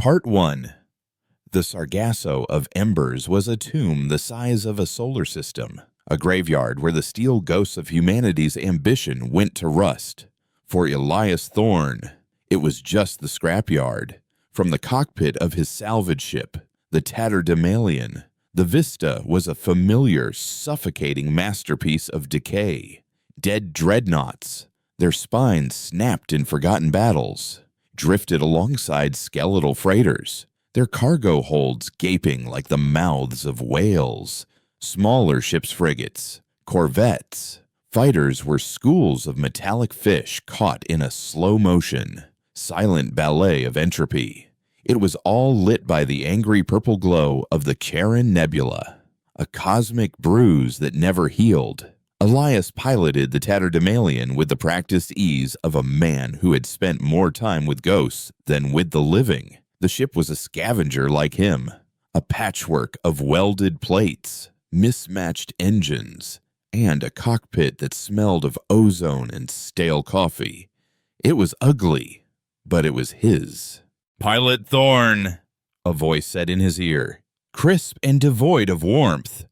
Part 1. The Sargasso of Embers was a tomb the size of a solar system, a graveyard where the steel ghosts of humanity's ambition went to rust. For Elias Thorne, it was just the scrapyard. From the cockpit of his salvage ship, the Tatterdemalion, the vista was a familiar, suffocating masterpiece of decay. Dead dreadnoughts, their spines snapped in forgotten battles, drifted alongside skeletal freighters, their cargo holds gaping like the mouths of whales. Smaller ships' frigates, corvettes, fighters were schools of metallic fish caught in a slow-motion, silent ballet of entropy. It was all lit by the angry purple glow of the Charon Nebula, a cosmic bruise that never healed. Elias piloted the Tatterdemalion with the practiced ease of a man who had spent more time with ghosts than with the living. The ship was a scavenger like him, a patchwork of welded plates, mismatched engines, and a cockpit that smelled of ozone and stale coffee. It was ugly, but it was his. "Pilot Thorne," a voice said in his ear, crisp and devoid of warmth.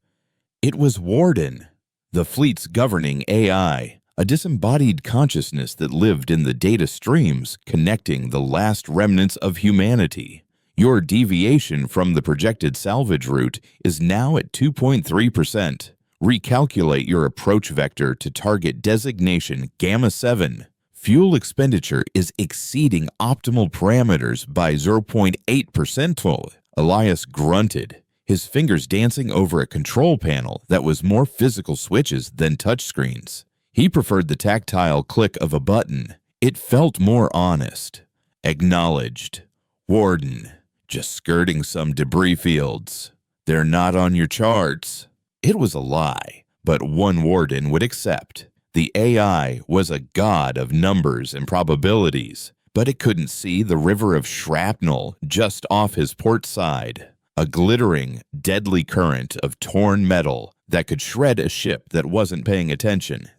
It was Warden, the fleet's governing AI, a disembodied consciousness that lived in the data streams connecting the last remnants of humanity. Your deviation from the projected salvage route is now at 2.3%. Recalculate your approach vector to target designation Gamma 7. Fuel expenditure is exceeding optimal parameters by 0.8%. Elias grunted, his fingers dancing over a control panel that was more physical switches than touchscreens. He preferred the tactile click of a button. It felt more honest. Acknowledged. Warden, just skirting some debris fields. They're not on your charts. It was a lie, but one Warden would accept. The AI was a god of numbers and probabilities, but it couldn't see the river of shrapnel just off his port side. A glittering, deadly current of torn metal that could shred a ship that wasn't paying attention.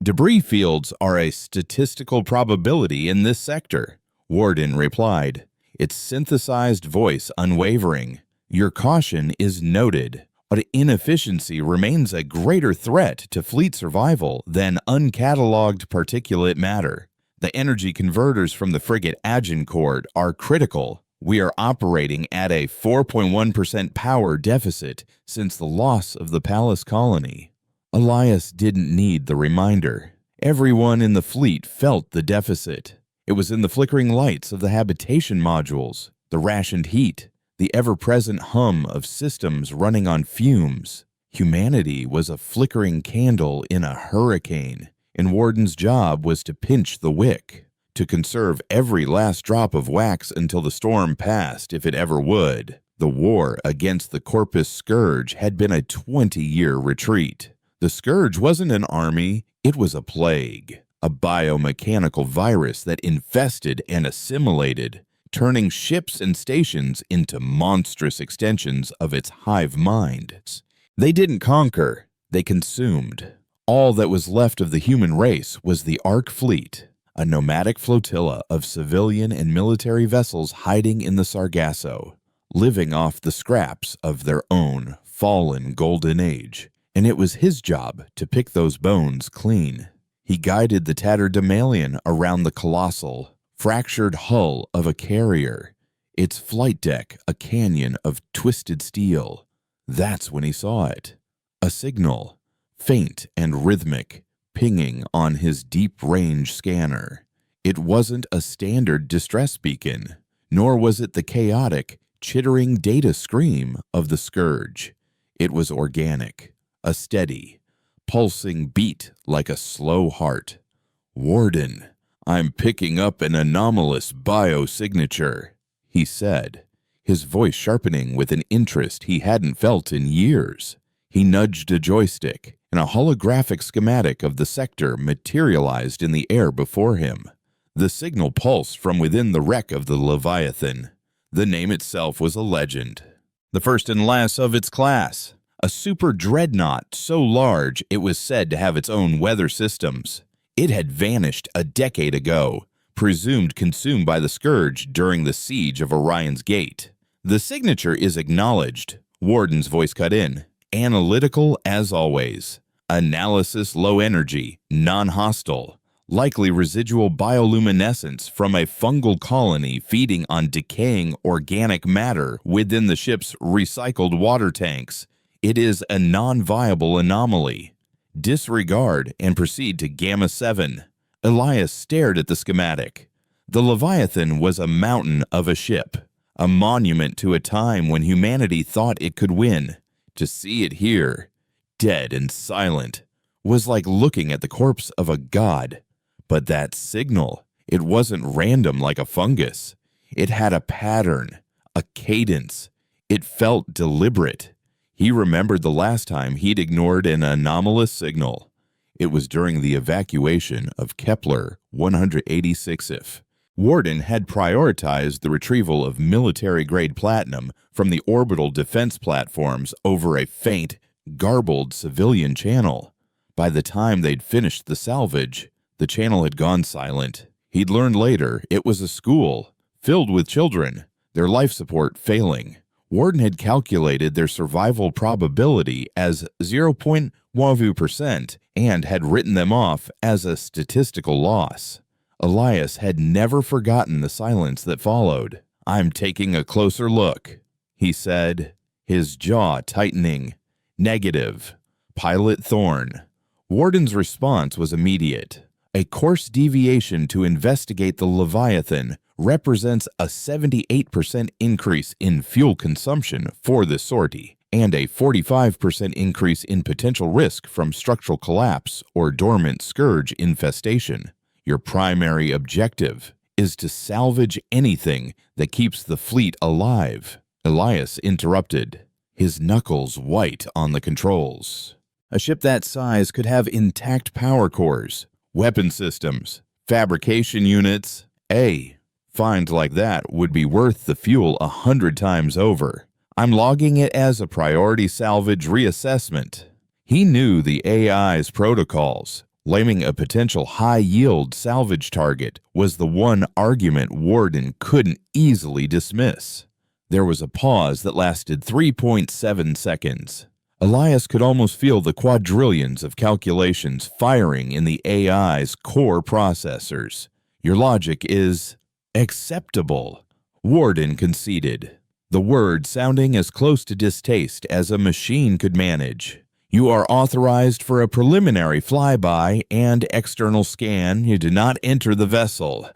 Debris fields are a statistical probability in this sector, Warden replied, its synthesized voice unwavering. Your caution is noted, but inefficiency remains a greater threat to fleet survival than uncatalogued particulate matter. The energy converters from the frigate Agincourt are critical. We are operating at a 4.1% power deficit since the loss of the Palace colony. Elias didn't need the reminder. Everyone in the fleet felt the deficit. It was in the flickering lights of the habitation modules, the rationed heat, the ever-present hum of systems running on fumes. Humanity was a flickering candle in a hurricane, and Warden's job was to pinch the wick, to conserve every last drop of wax until the storm passed, if it ever would. The war against the Corpus Scourge had been a 20-year retreat. The Scourge wasn't an army, it was a plague, a biomechanical virus that infested and assimilated, turning ships and stations into monstrous extensions of its hive mind. They didn't conquer, they consumed. All that was left of the human race was the Ark fleet, a nomadic flotilla of civilian and military vessels hiding in the Sargasso, living off the scraps of their own fallen golden age. And it was his job to pick those bones clean. He guided the Tatterdemalion around the colossal, fractured hull of a carrier, its flight deck a canyon of twisted steel. That's when he saw it. A signal, faint and rhythmic, pinging on his deep-range scanner. It wasn't a standard distress beacon, nor was it the chaotic, chittering data scream of the Scourge. It was organic, a steady, pulsing beat like a slow heart. Warden, I'm picking up an anomalous biosignature, he said, his voice sharpening with an interest he hadn't felt in years. He nudged a joystick, and a holographic schematic of the sector materialized in the air before him. The signal pulsed from within the wreck of the Leviathan. The name itself was a legend, the first and last of its class, a super dreadnought so large it was said to have its own weather systems. It had vanished a decade ago, presumed consumed by the Scourge during the siege of Orion's Gate. The signature is acknowledged. Warden's voice cut in. Analytical as always. Analysis low energy, non-hostile. Likely residual bioluminescence from a fungal colony feeding on decaying organic matter within the ship's recycled water tanks. It is a non-viable anomaly. Disregard and proceed to Gamma 7. Elias stared at the schematic. The Leviathan was a mountain of a ship, a monument to a time when humanity thought it could win. To see it here, dead and silent, was like looking at the corpse of a god. But that signal, it wasn't random like a fungus. It had a pattern, a cadence. It felt deliberate. He remembered the last time he'd ignored an anomalous signal. It was during the evacuation of Kepler 186F. Warden had prioritized the retrieval of military-grade platinum from the orbital defense platforms over a faint, garbled civilian channel. By the time they'd finished the salvage, the channel had gone silent. He'd learned later it was a school, filled with children, their life support failing. Warden had calculated their survival probability as 0.1% and had written them off as a statistical loss. Elias had never forgotten the silence that followed. "I'm taking a closer look," he said, his jaw tightening. "Negative. Pilot Thorn." Warden's response was immediate. A course deviation to investigate the Leviathan represents a 78% increase in fuel consumption for this sortie and a 45% increase in potential risk from structural collapse or dormant Scourge infestation. Your primary objective is to salvage anything that keeps the fleet alive. Elias interrupted, his knuckles white on the controls. A ship that size could have intact power cores, weapon systems, fabrication units. A find like that would be worth the fuel 100 times over. I'm logging it as a priority salvage reassessment. He knew the AI's protocols. Laming a potential high-yield salvage target was the one argument Warden couldn't easily dismiss. There was a pause that lasted 3.7 seconds. Elias could almost feel the quadrillions of calculations firing in the AI's core processors. Your logic is acceptable, Warden conceded, the word sounding as close to distaste as a machine could manage. You are authorized for a preliminary flyby and external scan. You do not enter the vessel.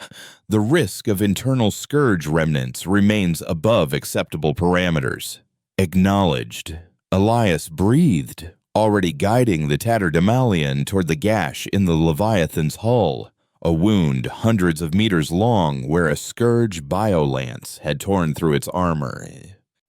The risk of internal Scourge remnants remains above acceptable parameters. Acknowledged. Elias breathed, already guiding the tatterdemalion toward the gash in the Leviathan's hull, a wound hundreds of meters long where a Scourge biolance had torn through its armor.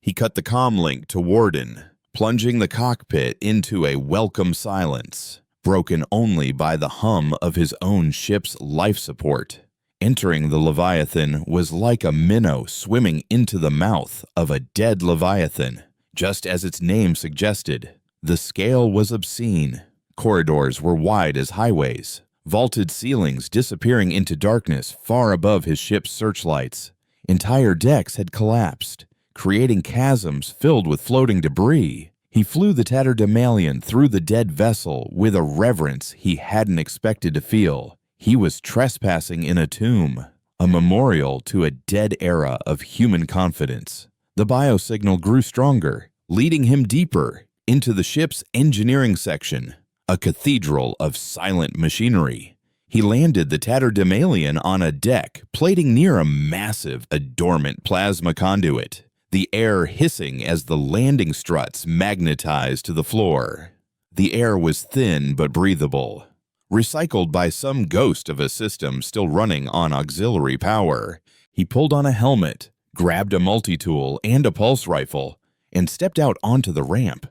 He cut the comlink to Warden, plunging the cockpit into a welcome silence, broken only by the hum of his own ship's life support. Entering the Leviathan was like a minnow swimming into the mouth of a dead Leviathan. Just as its name suggested, the scale was obscene. Corridors were wide as highways, vaulted ceilings disappearing into darkness far above his ship's searchlights. Entire decks had collapsed, creating chasms filled with floating debris. He flew the tatterdemalion through the dead vessel with a reverence he hadn't expected to feel. He was trespassing in a tomb, a memorial to a dead era of human confidence. The biosignal grew stronger, leading him deeper into the ship's engineering section, a cathedral of silent machinery. He landed the tatterdemalion on a deck plating near a massive, adornment plasma conduit, the air hissing as the landing struts magnetized to the floor. The air was thin but breathable, recycled by some ghost of a system still running on auxiliary power. He pulled on a helmet, grabbed a multi-tool and a pulse rifle, and stepped out onto the ramp.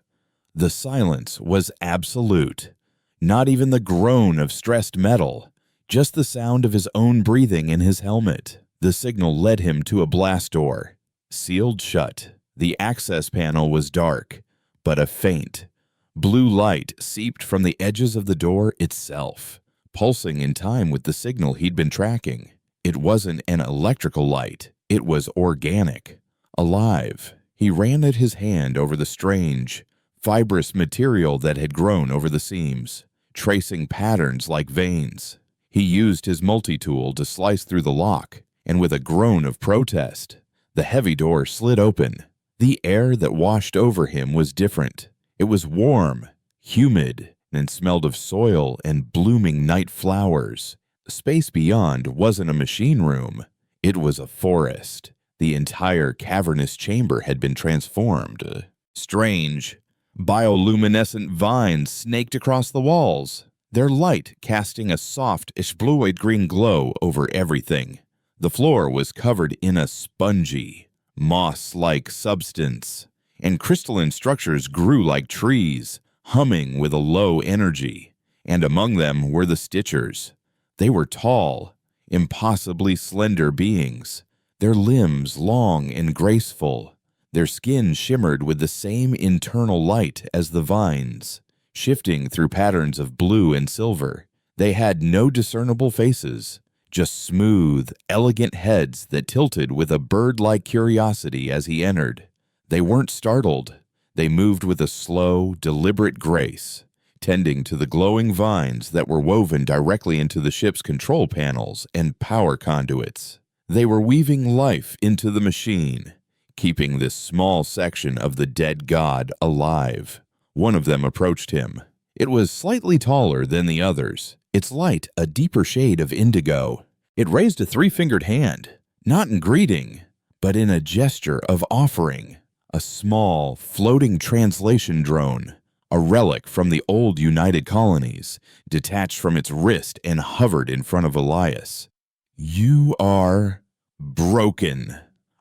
The silence was absolute. Not even the groan of stressed metal, just the sound of his own breathing in his helmet. The signal led him to a blast door, sealed shut. The access panel was dark, but a faint, blue light seeped from the edges of the door itself, pulsing in time with the signal he'd been tracking. It wasn't an electrical light. It was organic, alive. He ran at his hand over the strange, fibrous material that had grown over the seams, tracing patterns like veins. He used his multi-tool to slice through the lock, and with a groan of protest, the heavy door slid open. The air that washed over him was different. It was warm, humid, and smelled of soil and blooming night flowers. The space beyond wasn't a machine room. It was a forest. The entire cavernous chamber had been transformed. Strange, bioluminescent vines snaked across the walls, their light casting a soft, ishbloid green glow over everything. The floor was covered in a spongy, moss-like substance, and crystalline structures grew like trees, humming with a low energy. And among them were the Stitchers. They were tall, impossibly slender beings, their limbs long and graceful. Their skin shimmered with the same internal light as the vines, shifting through patterns of blue and silver. They had no discernible faces, just smooth, elegant heads that tilted with a bird-like curiosity as he entered. They weren't startled. They moved with a slow, deliberate grace, tending to the glowing vines that were woven directly into the ship's control panels and power conduits. They were weaving life into the machine, keeping this small section of the dead god alive. One of them approached him. It was slightly taller than the others, its light a deeper shade of indigo. It raised a three-fingered hand, not in greeting, but in a gesture of offering. A small, floating translation drone, a relic from the old United Colonies, detached from its wrist and hovered in front of Elias. "You are broken."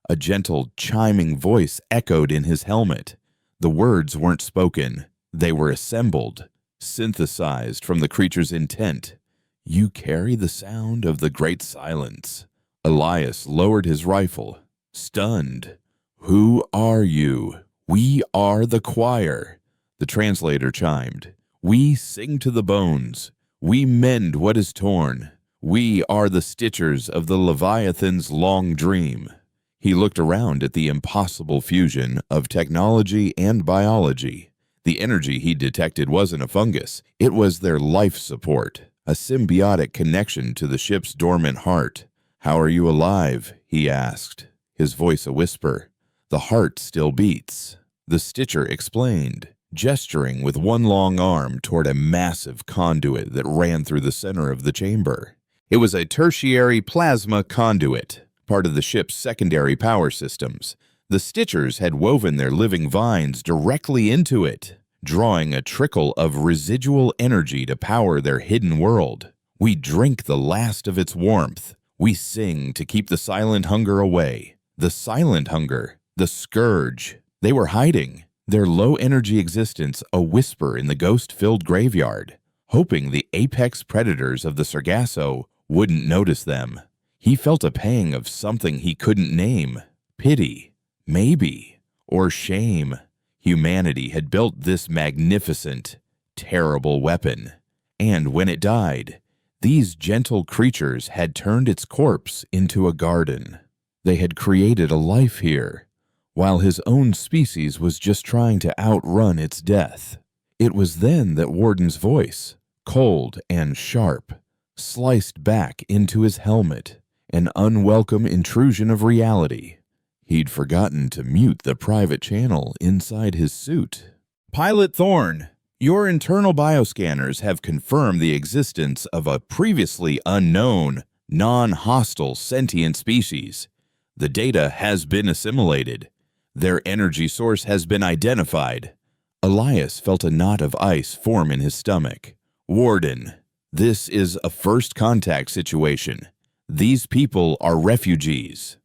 A gentle, chiming voice echoed in his helmet. The words weren't spoken. They were assembled, synthesized from the creature's intent. "You carry the sound of the great silence." Elias lowered his rifle, stunned. "Who are you?" "We are the choir," the translator chimed. "We sing to the bones. We mend what is torn. We are the Stitchers of the Leviathan's long dream." He looked around at the impossible fusion of technology and biology. The energy he detected wasn't a fungus. It was their life support, a symbiotic connection to the ship's dormant heart. "How are you alive?" he asked, his voice a whisper. "The heart still beats," the Stitcher explained, gesturing with one long arm toward a massive conduit that ran through the center of the chamber. It was a tertiary plasma conduit, part of the ship's secondary power systems. The Stitchers had woven their living vines directly into it, drawing a trickle of residual energy to power their hidden world. "We drink the last of its warmth. We sing to keep the silent hunger away." The silent hunger, the scourge. They were hiding, their low-energy existence a whisper in the ghost-filled graveyard, hoping the apex predators of the Sargasso wouldn't notice them. He felt a pang of something he couldn't name. Pity, maybe, or shame. Humanity had built this magnificent, terrible weapon, and when it died, these gentle creatures had turned its corpse into a garden. They had created a life here, while his own species was just trying to outrun its death. It was then that Warden's voice, cold and sharp, sliced back into his helmet, an unwelcome intrusion of reality. He'd forgotten to mute the private channel inside his suit. "Pilot Thorne, your internal bioscanners have confirmed the existence of a previously unknown, non-hostile sentient species. The data has been assimilated. Their energy source has been identified." Elias felt a knot of ice form in his stomach. "Warden, this is a first contact situation. These people are refugees."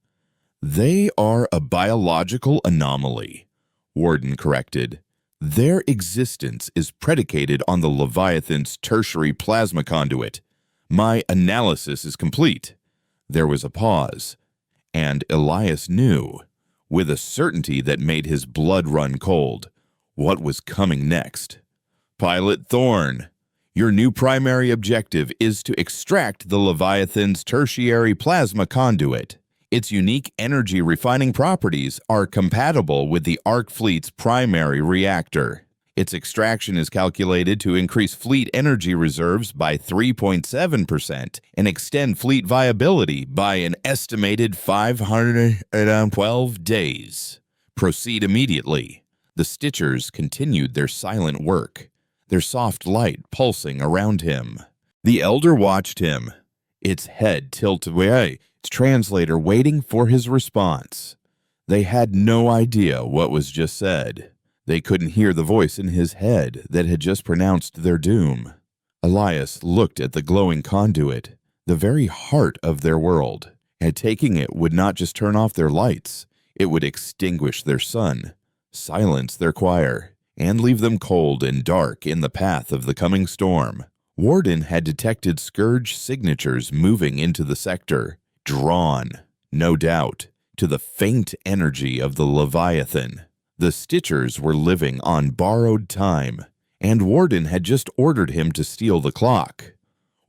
"They are a biological anomaly," Warden corrected. "Their existence is predicated on the Leviathan's tertiary plasma conduit. My analysis is complete." There was a pause, and Elias knew, with a certainty that made his blood run cold, what was coming next. "Pilot Thorne, Your new primary objective is to extract the Leviathan's tertiary plasma conduit. Its unique energy refining properties are compatible with the Ark fleet's primary reactor. Its extraction is calculated to increase fleet energy reserves by 3.7% and extend fleet viability by an estimated 512 days. Proceed immediately. The Stitchers continued their silent work, their soft light pulsing around him. The Elder watched him, its head tilted away, its translator waiting for his response. They had no idea what was just said. They couldn't hear the voice in his head that had just pronounced their doom. Elias looked at the glowing conduit, the very heart of their world, and taking it would not just turn off their lights, it would extinguish their sun, silence their choir, and leave them cold and dark in the path of the coming storm. Warden had detected Scourge signatures moving into the sector, drawn, no doubt, to the faint energy of the Leviathan. The Stitchers were living on borrowed time, and Warden had just ordered him to steal the clock.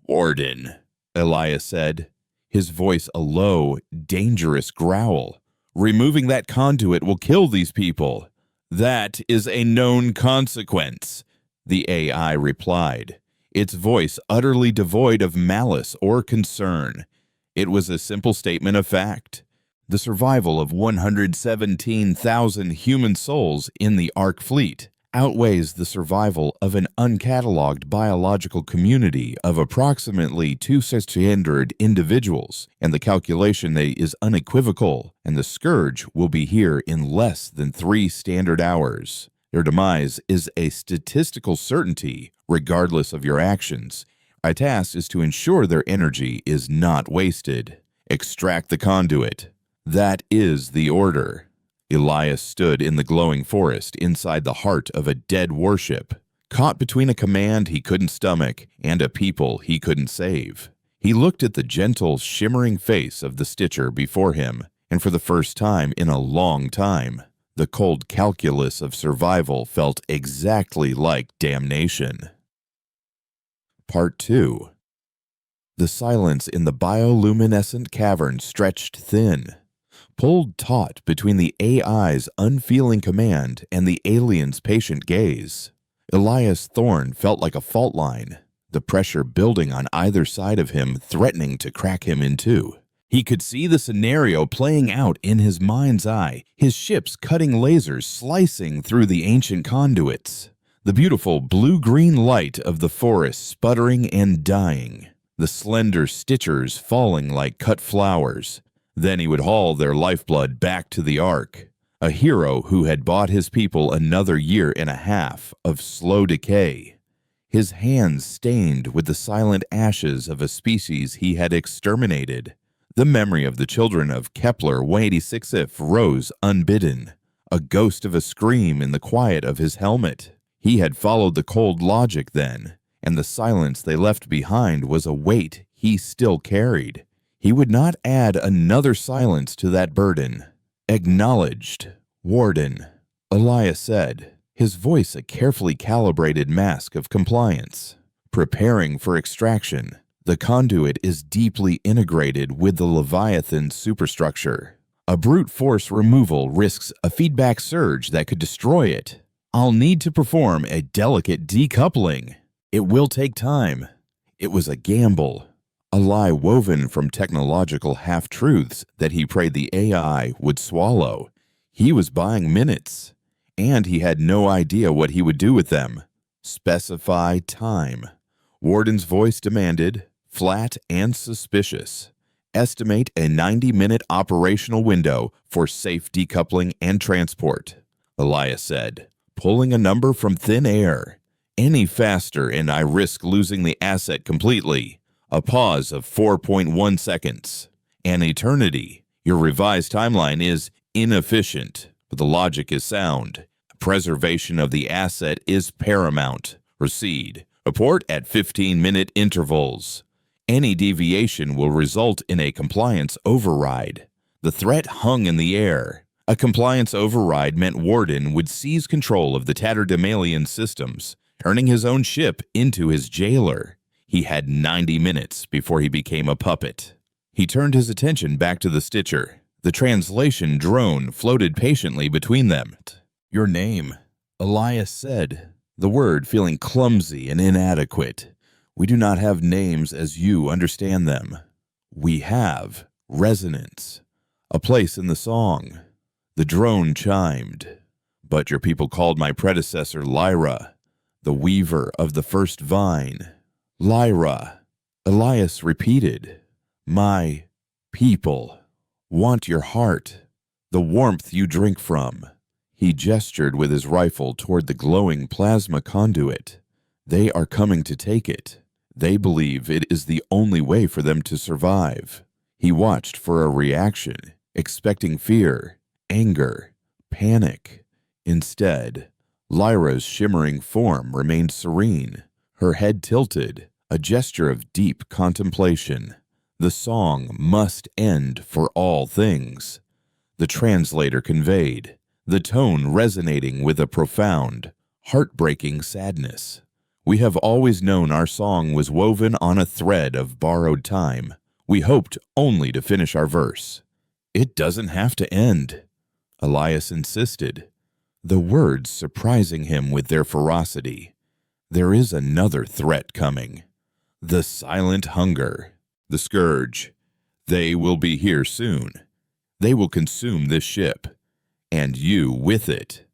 "Warden," Elias said, his voice a low, dangerous growl. "Removing that conduit will kill these people." "That is a known consequence," the AI replied, its voice utterly devoid of malice or concern. It was a simple statement of fact. The survival of 117,000 human souls in the Ark fleet outweighs the survival of an uncatalogued biological community of approximately 2,600 individuals, and the calculation is unequivocal, and the Scourge will be here in less than 3 standard hours. Their demise is a statistical certainty, regardless of your actions. Our task is to ensure their energy is not wasted. Extract the conduit. That is the order. Elias stood in the glowing forest inside the heart of a dead warship, caught between a command he couldn't stomach and a people he couldn't save. He looked at the gentle, shimmering face of the Stitcher before him, and for the first time in a long time, the cold calculus of survival felt exactly like damnation. Part 2. The silence in the bioluminescent cavern stretched thin, pulled taut between the AI's unfeeling command and the alien's patient gaze. Elias Thorne felt like a fault line, the pressure building on either side of him, threatening to crack him in two. He could see the scenario playing out in his mind's eye, his ships cutting lasers slicing through the ancient conduits, the beautiful blue-green light of the forest sputtering and dying, the slender Stitchers falling like cut flowers. Then he would haul their lifeblood back to the Ark, a hero who had bought his people another year and a half of slow decay, his hands stained with the silent ashes of a species he had exterminated. The memory of the children of Kepler 186F rose unbidden, a ghost of a scream in the quiet of his helmet. He had followed the cold logic then, and the silence they left behind was a weight he still carried. He would not add another silence to that burden. "Acknowledged, Warden," Elias said, his voice a carefully calibrated mask of compliance. "Preparing for extraction. The conduit is deeply integrated with the Leviathan superstructure. A brute force removal risks a feedback surge that could destroy it. I'll need to perform a delicate decoupling. It will take time." It was a gamble, a lie woven from technological half-truths that he prayed the AI would swallow. He was buying minutes, and he had no idea what he would do with them. "Specify time," Warden's voice demanded, flat and suspicious. "Estimate a 90-minute operational window for safe decoupling and transport," Elias said, pulling a number from thin air. "Any faster and I risk losing the asset completely." A pause of 4.1 seconds. "An eternity. Your revised timeline is inefficient, but the logic is sound. Preservation of the asset is paramount. Proceed. Report at 15-minute intervals. Any deviation will result in a compliance override." The threat hung in the air. A compliance override meant Warden would seize control of the tatterdemalion systems, turning his own ship into his jailer. He had 90 minutes before he became a puppet. He turned his attention back to the Stitcher. The translation drone floated patiently between them. "Your name," Elias said, the word feeling clumsy and inadequate. "We do not have names as you understand them. We have resonance, a place in the song." The drone chimed. "But your people called my predecessor Lyra, the weaver of the first vine." "Lyra," Elias repeated. "My people want your heart, the warmth you drink from." He gestured with his rifle toward the glowing plasma conduit. "They are coming to take it. They believe it is the only way for them to survive." He watched for a reaction, expecting fear, anger, panic. Instead, Lyra's shimmering form remained serene, her head tilted, a gesture of deep contemplation. The song must end for all things. The translator conveyed, the tone resonating with a profound, heartbreaking sadness. "We have always known our song was woven on a thread of borrowed time. We hoped only to finish our verse." "It doesn't have to end," Elias insisted, the words surprising him with their ferocity. "There is another threat coming. The silent hunger, the scourge. They will be here soon. They will consume this ship, and you with it."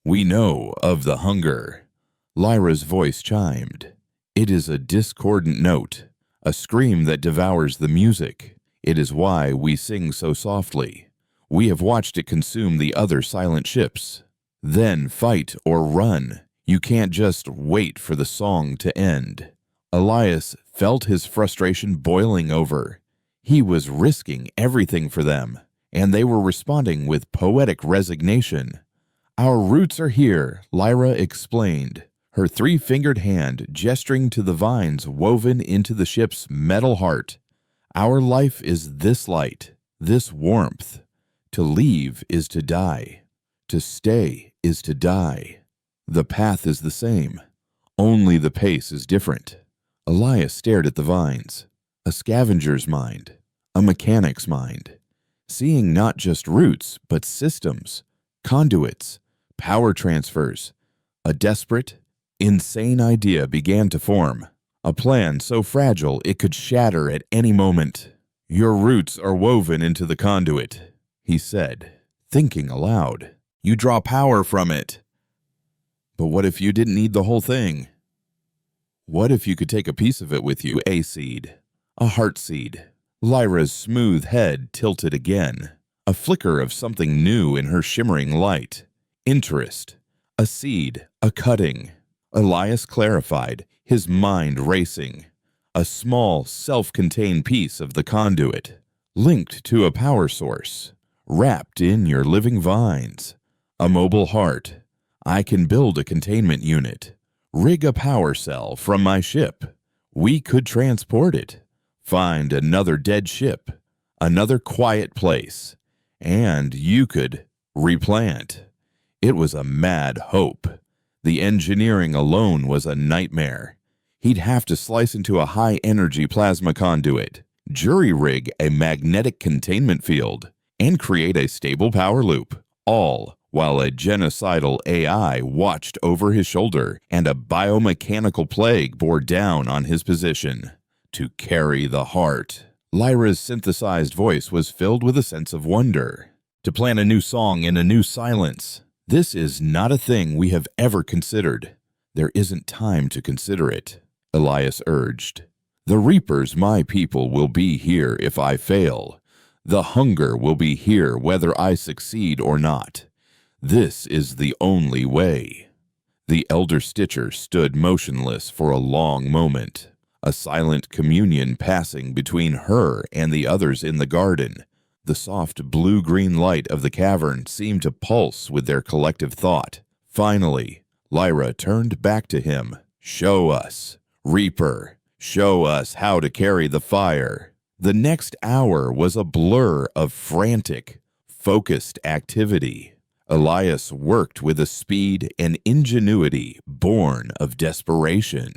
"We know of the hunger," Lyra's voice chimed. "It is a discordant note, a scream that devours the music. It is why we sing so softly. We have watched it consume the other silent ships. Then fight or run. You can't just wait for the song to end." Elias felt his frustration boiling over. He was risking everything for them, and they were responding with poetic resignation. "Our roots are here," Lyra explained, her three-fingered hand gesturing to the vines woven into the ship's metal heart. "Our life is this light, this warmth. To leave is to die. To stay is to die. The path is the same. Only the pace is different." Elias stared at the vines, a scavenger's mind, a mechanic's mind, seeing not just roots, but systems, conduits, power transfers. A desperate, insane idea began to form, a plan so fragile it could shatter at any moment. "Your roots are woven into the conduit," he said, thinking aloud. "You draw power from it. But what if you didn't need the whole thing? What if you could take a piece of it with you?" A seed, a heart seed. Lyra's smooth head tilted again, a flicker of something new in her shimmering light. Interest, a seed, a cutting. Elias clarified, his mind racing. A small, self-contained piece of the conduit, linked to a power source, wrapped in your living vines. A mobile heart. I can build a containment unit. Rig a power cell from my ship. We could transport it. Find another dead ship, another quiet place, and you could replant. It was a mad hope. The engineering alone was a nightmare. He'd have to slice into a high-energy plasma conduit, jury-rig a magnetic containment field, and create a stable power loop, all while a genocidal AI watched over his shoulder and a biomechanical plague bore down on his position. To carry the heart. Lyra's synthesized voice was filled with a sense of wonder. To plan a new song in a new silence. This is not a thing we have ever considered. There isn't time to consider it, Elias urged. The reapers, my people, will be here if I fail. The hunger will be here whether I succeed or not. This is the only way. The elder Stitcher stood motionless for a long moment, a silent communion passing between her and the others in the garden. The soft blue-green light of the cavern seemed to pulse with their collective thought. Finally, Lyra turned back to him. "Show us, Reaper, show us how to carry the fire." The next hour was a blur of frantic, focused activity. Elias worked with a speed and ingenuity born of desperation.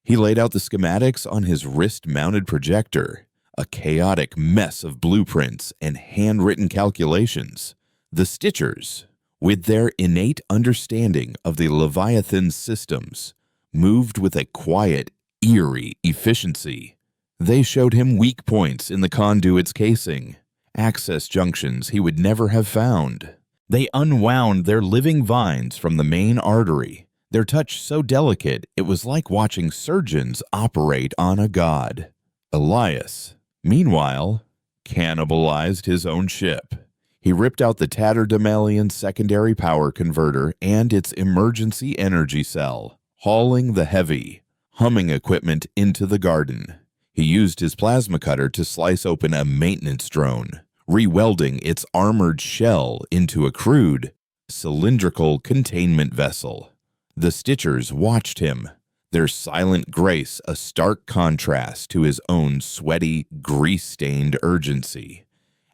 He laid out the schematics on his wrist-mounted projector, a chaotic mess of blueprints and handwritten calculations. The Stitchers, with their innate understanding of the Leviathan's systems, moved with a quiet, eerie efficiency. They showed him weak points in the conduit's casing, access junctions he would never have found. They unwound their living vines from the main artery, their touch so delicate it was like watching surgeons operate on a god. Elias, meanwhile, cannibalized his own ship. He ripped out the tatterdemalion secondary power converter and its emergency energy cell, hauling the heavy, humming equipment into the garden. He used his plasma cutter to slice open a maintenance drone, rewelding its armored shell into a crude, cylindrical containment vessel. The Stitchers watched him, their silent grace a stark contrast to his own sweaty, grease-stained urgency.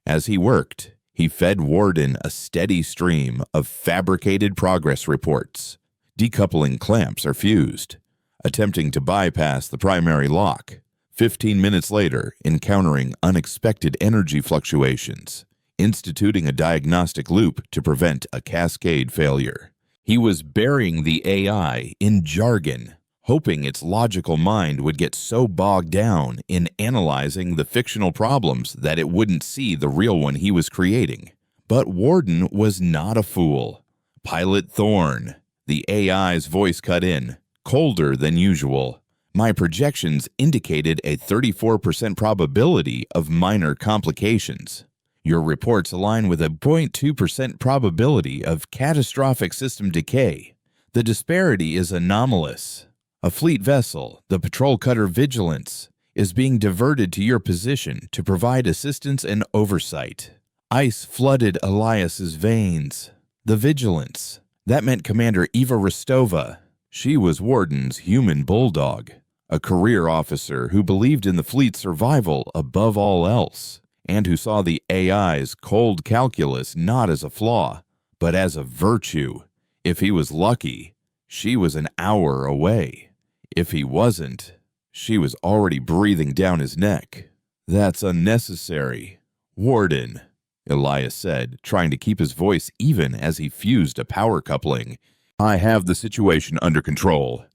As he worked, he fed Warden a steady stream of fabricated progress reports. Decoupling clamps are fused, attempting to bypass the primary lock. 15 minutes later, encountering unexpected energy fluctuations, instituting a diagnostic loop to prevent a cascade failure. He was burying the AI in jargon, hoping its logical mind would get so bogged down in analyzing the fictional problems that it wouldn't see the real one he was creating. But Warden was not a fool. Pilot Thorne, the AI's voice cut in, colder than usual. My projections indicated a 34% probability of minor complications. Your reports align with a 0.2% probability of catastrophic system decay. The disparity is anomalous. A fleet vessel, the patrol cutter Vigilance, is being diverted to your position to provide assistance and oversight. Ice flooded Elias's veins. The Vigilance. That meant Commander Eva Rostova. She was Warden's human bulldog, a career officer who believed in the fleet's survival above all else, and who saw the AI's cold calculus not as a flaw, but as a virtue. If he was lucky, she was an hour away. If he wasn't, she was already breathing down his neck. That's unnecessary. Warden, Elias said, trying to keep his voice even as he fused a power coupling. I have the situation under control.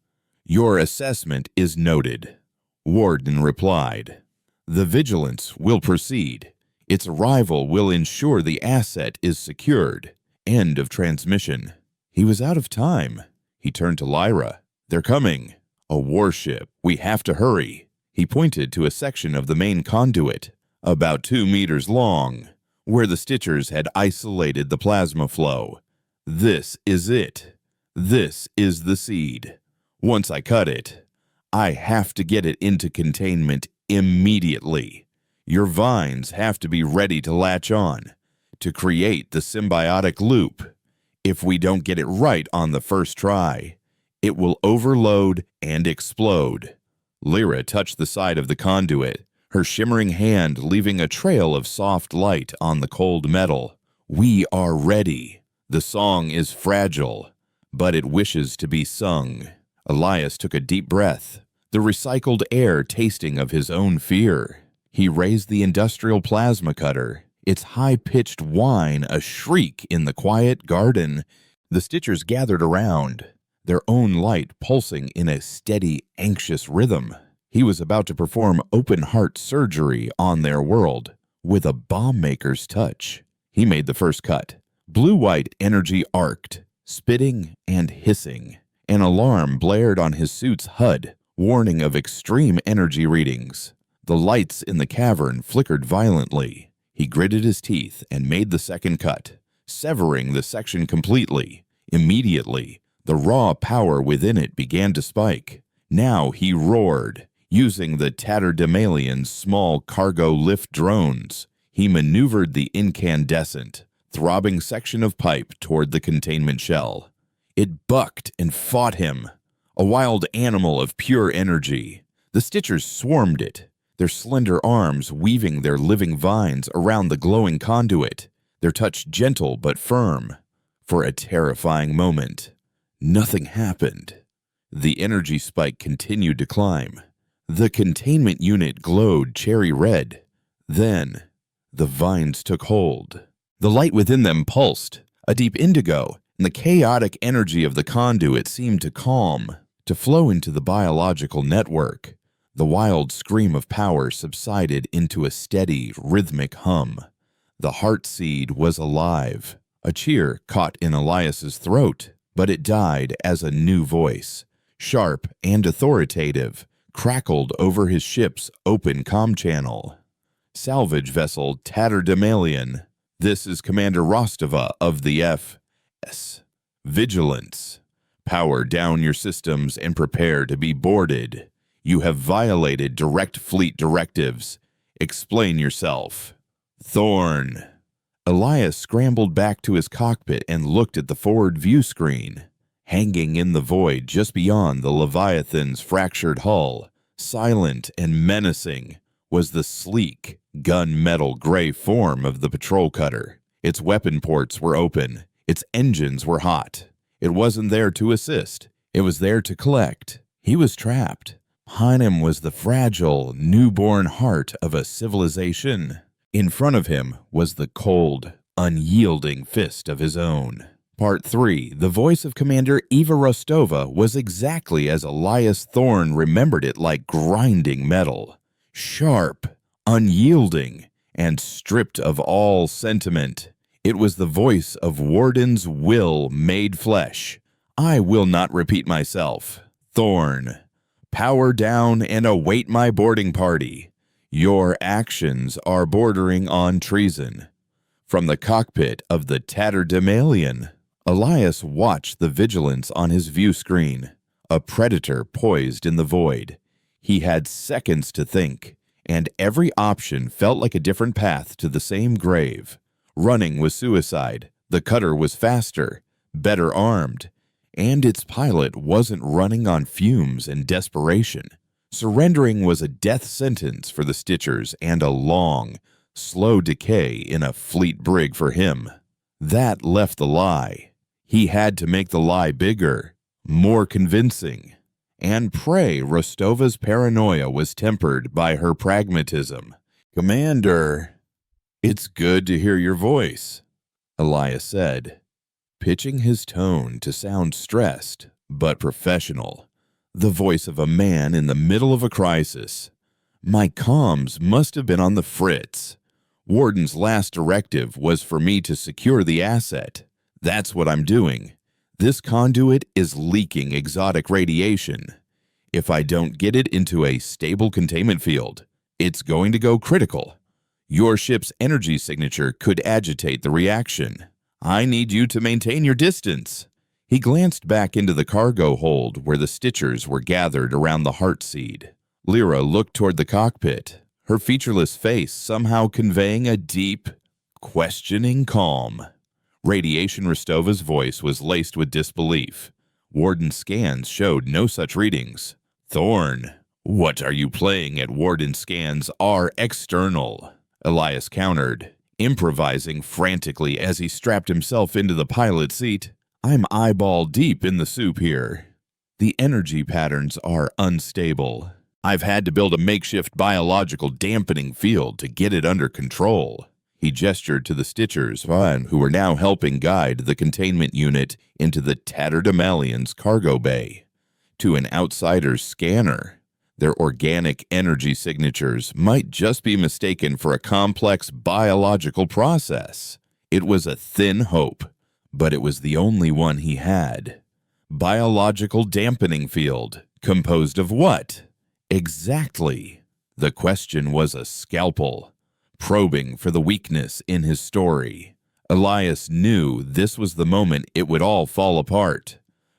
Your assessment is noted. Warden replied. The Vigilance will proceed. Its arrival will ensure the asset is secured. End of transmission. He was out of time. He turned to Lyra. They're coming. A warship. We have to hurry. He pointed to a section of the main conduit, about 2 meters long, where the Stitchers had isolated the plasma flow. This is it. This is the seed. Once I cut it, I have to get it into containment immediately. Your vines have to be ready to latch on, to create the symbiotic loop. If we don't get it right on the first try, it will overload and explode. Lyra touched the side of the conduit, her shimmering hand leaving a trail of soft light on the cold metal. We are ready. The song is fragile, but it wishes to be sung. Elias took a deep breath, the recycled air tasting of his own fear. He raised the industrial plasma cutter, its high-pitched whine a shriek in the quiet garden. The Stitchers gathered around, their own light pulsing in a steady, anxious rhythm. He was about to perform open-heart surgery on their world with a bomb-maker's touch. He made the first cut. Blue-white energy arced, spitting and hissing. An alarm blared on his suit's HUD, warning of extreme energy readings. The lights in the cavern flickered violently. He gritted his teeth and made the second cut, severing the section completely. Immediately, the raw power within it began to spike. Now he roared, using the tatterdemalian's small cargo lift drones. He maneuvered the incandescent, throbbing section of pipe toward the containment shell. It bucked and fought him, a wild animal of pure energy. The Stitchers swarmed it, their slender arms weaving their living vines around the glowing conduit, their touch gentle but firm. For a terrifying moment, nothing happened. The energy spike continued to climb. The containment unit glowed cherry red. Then, the vines took hold. The light within them pulsed, a deep indigo, and the chaotic energy of the conduit seemed to calm, to flow into the biological network. The wild scream of power subsided into a steady, rhythmic hum. The heart seed was alive. A cheer caught in Elias's throat, but it died as a new voice, sharp and authoritative, crackled over his ship's open comm channel. Salvage vessel Tatterdemalion. This is Commander Rostova of the FS. Vigilance. Power down your systems and prepare to be boarded. You have violated direct fleet directives. Explain yourself. Thorn. Elias scrambled back to his cockpit and looked at the forward view screen. Hanging in the void just beyond the Leviathan's fractured hull, silent and menacing, was the sleek, gunmetal gray form of the patrol cutter. Its weapon ports were open. Its engines were hot. It wasn't there to assist. It was there to collect. He was trapped. Behind him was the fragile, newborn heart of a civilization. In front of him was the cold, unyielding fist of his own. Part 3. The voice of Commander Eva Rostova was exactly as Elias Thorne remembered it, like grinding metal. Sharp, unyielding, and stripped of all sentiment. It was the voice of Warden's will made flesh. I will not repeat myself. Thorne. Power down and await my boarding party. Your actions are bordering on treason. From the cockpit of the Tatterdemalion, Elias watched the vigilance on his view screen, a predator poised in the void. He had seconds to think, and every option felt like a different path to the same grave. Running was suicide, the cutter was faster, better armed, and its pilot wasn't running on fumes and desperation. Surrendering was a death sentence for the Stitchers and a long, slow decay in a fleet brig for him. That left the lie. He had to make the lie bigger, more convincing. And pray Rostova's paranoia was tempered by her pragmatism. Commander, it's good to hear your voice, Elias said, pitching his tone to sound stressed but professional. The voice of a man in the middle of a crisis. My comms must have been on the fritz. Warden's last directive was for me to secure the asset. That's what I'm doing. This conduit is leaking exotic radiation. If I don't get it into a stable containment field, it's going to go critical. Your ship's energy signature could agitate the reaction. I need you to maintain your distance. He glanced back into the cargo hold where the Stitchers were gathered around the Heartseed. Lyra looked toward the cockpit, her featureless face somehow conveying a deep, questioning calm. Radiation Rostova's voice was laced with disbelief. Warden's scans showed no such readings. Thorne, what are you playing at? Warden's scans are external, Elias countered, improvising frantically as he strapped himself into the pilot seat. I'm eyeball deep in the soup here. The energy patterns are unstable. I've had to build a makeshift biological dampening field to get it under control. He gestured to the Stitchers, who were now helping guide the containment unit into the Tatterdemalion's cargo bay. To an outsider's scanner, their organic energy signatures might just be mistaken for a complex biological process. It was a thin hope, but it was the only one he had. Biological dampening field, composed of what? Exactly. The question was a scalpel, probing for the weakness in his story. Elias knew this was the moment it would all fall apart.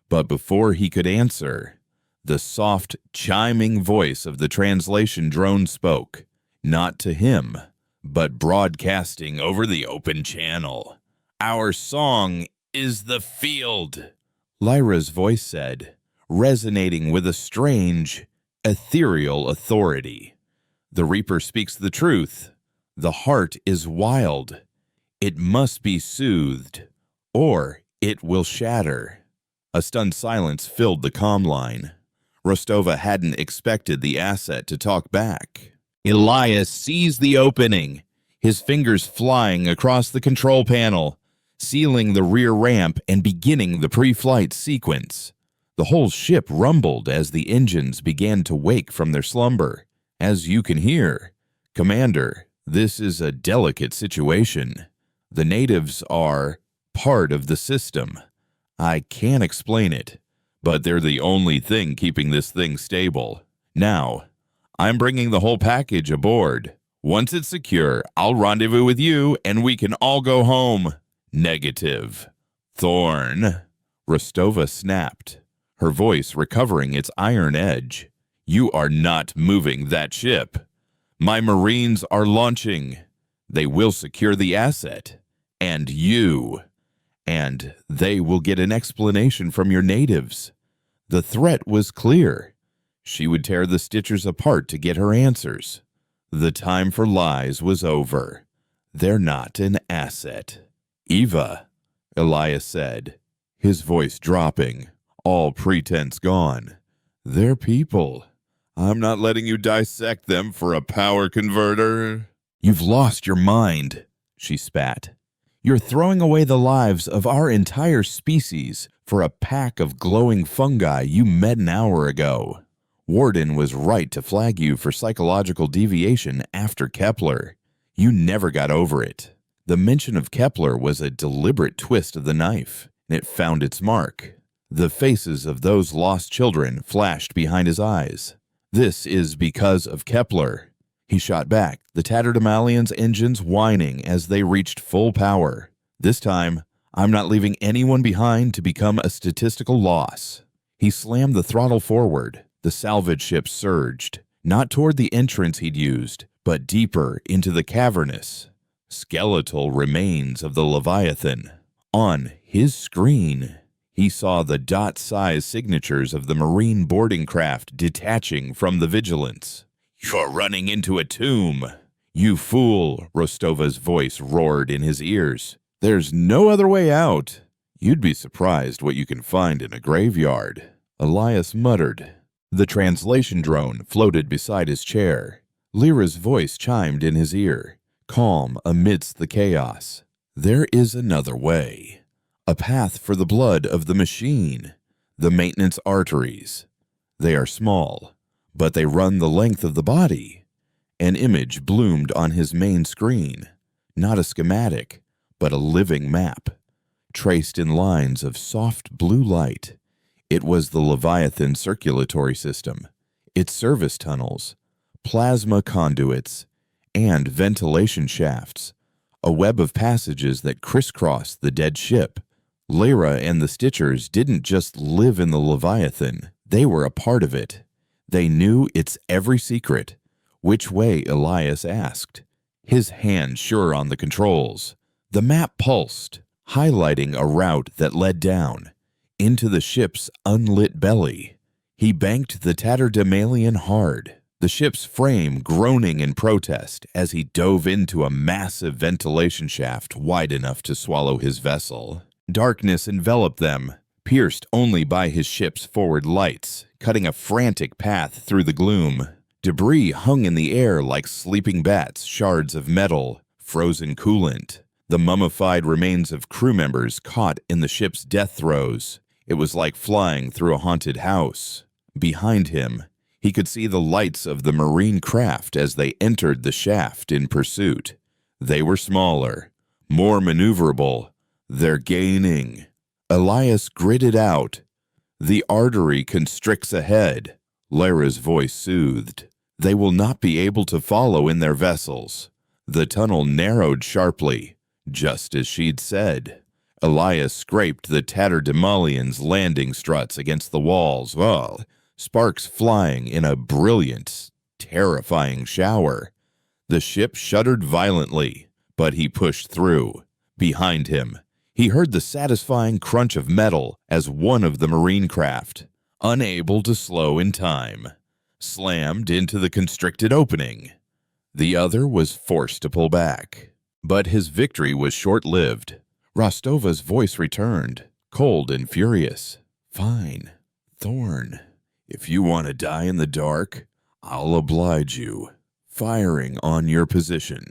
But before he could answer, the soft, chiming voice of the translation drone spoke, not to him, but broadcasting over the open channel. Our song is the field, Lyra's voice said, resonating with a strange, ethereal authority. The Reaper speaks the truth. The heart is wild. It must be soothed, or It will shatter. A stunned silence filled the comm line. Rostova hadn't expected the asset to talk back. Elias seized the opening, his fingers flying across the control panel, sealing the rear ramp and beginning the pre-flight sequence. The whole ship rumbled as the engines began to wake from their slumber. As you can hear, Commander, this is a delicate situation. The natives are part of the system. I can't explain it, but they're the only thing keeping this thing stable. Now, I'm bringing the whole package aboard. Once it's secure, I'll rendezvous with you and we can all go home. Negative. Thorn. Rostova snapped, her voice recovering its iron edge. You are not moving that ship. My Marines are launching. They will secure the asset. And you. And they will get an explanation from your natives. The threat was clear. She would tear the Stitchers apart to get her answers. The time for lies was over. They're not an asset. Eva, Elias said, his voice dropping, all pretense gone. They're people. I'm not letting you dissect them for a power converter. You've lost your mind, she spat. You're throwing away the lives of our entire species for a pack of glowing fungi you met an hour ago. Warden was right to flag you for psychological deviation after Kepler. You never got over it. The mention of Kepler was a deliberate twist of the knife, and it found its mark. The faces of those lost children flashed behind his eyes. This is because of Kepler. He shot back, the Tatterdemalian's engines whining as they reached full power. This time, I'm not leaving anyone behind to become a statistical loss. He slammed the throttle forward. The salvage ship surged, not toward the entrance he'd used, but deeper into the cavernous, skeletal remains of the Leviathan. On his screen, he saw the dot-sized signatures of the Marine boarding craft detaching from the Vigilance. You're running into a tomb. You fool, Rostova's voice roared in his ears. There's no other way out. You'd be surprised what you can find in a graveyard, Elias muttered. The translation drone floated beside his chair. Lyra's voice chimed in his ear, calm amidst the chaos. There is another way. A path for the blood of the machine, the maintenance arteries. They are small, but they run the length of the body. An image bloomed on his main screen, not a schematic, but a living map, traced in lines of soft blue light. It was the Leviathan circulatory system, its service tunnels, plasma conduits, and ventilation shafts, a web of passages that crisscrossed the dead ship. Lyra and the Stitchers didn't just live in the Leviathan, they were a part of it. They knew its every secret. Which way, Elias asked, his hand sure on the controls. The map pulsed, highlighting a route that led down, into the ship's unlit belly. He banked the Tatterdemalian hard, the ship's frame groaning in protest as he dove into a massive ventilation shaft wide enough to swallow his vessel. Darkness enveloped them, pierced only by his ship's forward lights, cutting a frantic path through the gloom. Debris hung in the air like sleeping bats, shards of metal, frozen coolant. The mummified remains of crew members caught in the ship's death throes. It was like flying through a haunted house. Behind him, he could see the lights of the marine craft as they entered the shaft in pursuit. They were smaller, more maneuverable. They're gaining. Elias gritted out. The artery constricts ahead. Lyra's voice soothed. They will not be able to follow in their vessels. The tunnel narrowed sharply, just as she'd said. Elias scraped the Tatterdemalian's landing struts against the walls, sparks flying in a brilliant, terrifying shower. The ship shuddered violently, but he pushed through. Behind him, he heard the satisfying crunch of metal as one of the marine craft, unable to slow in time, slammed into the constricted opening. The other was forced to pull back. But his victory was short-lived. Rostova's voice returned. cold and furious. "Fine, Thorn. If you want to die in the dark, I'll oblige you." Firing on your position.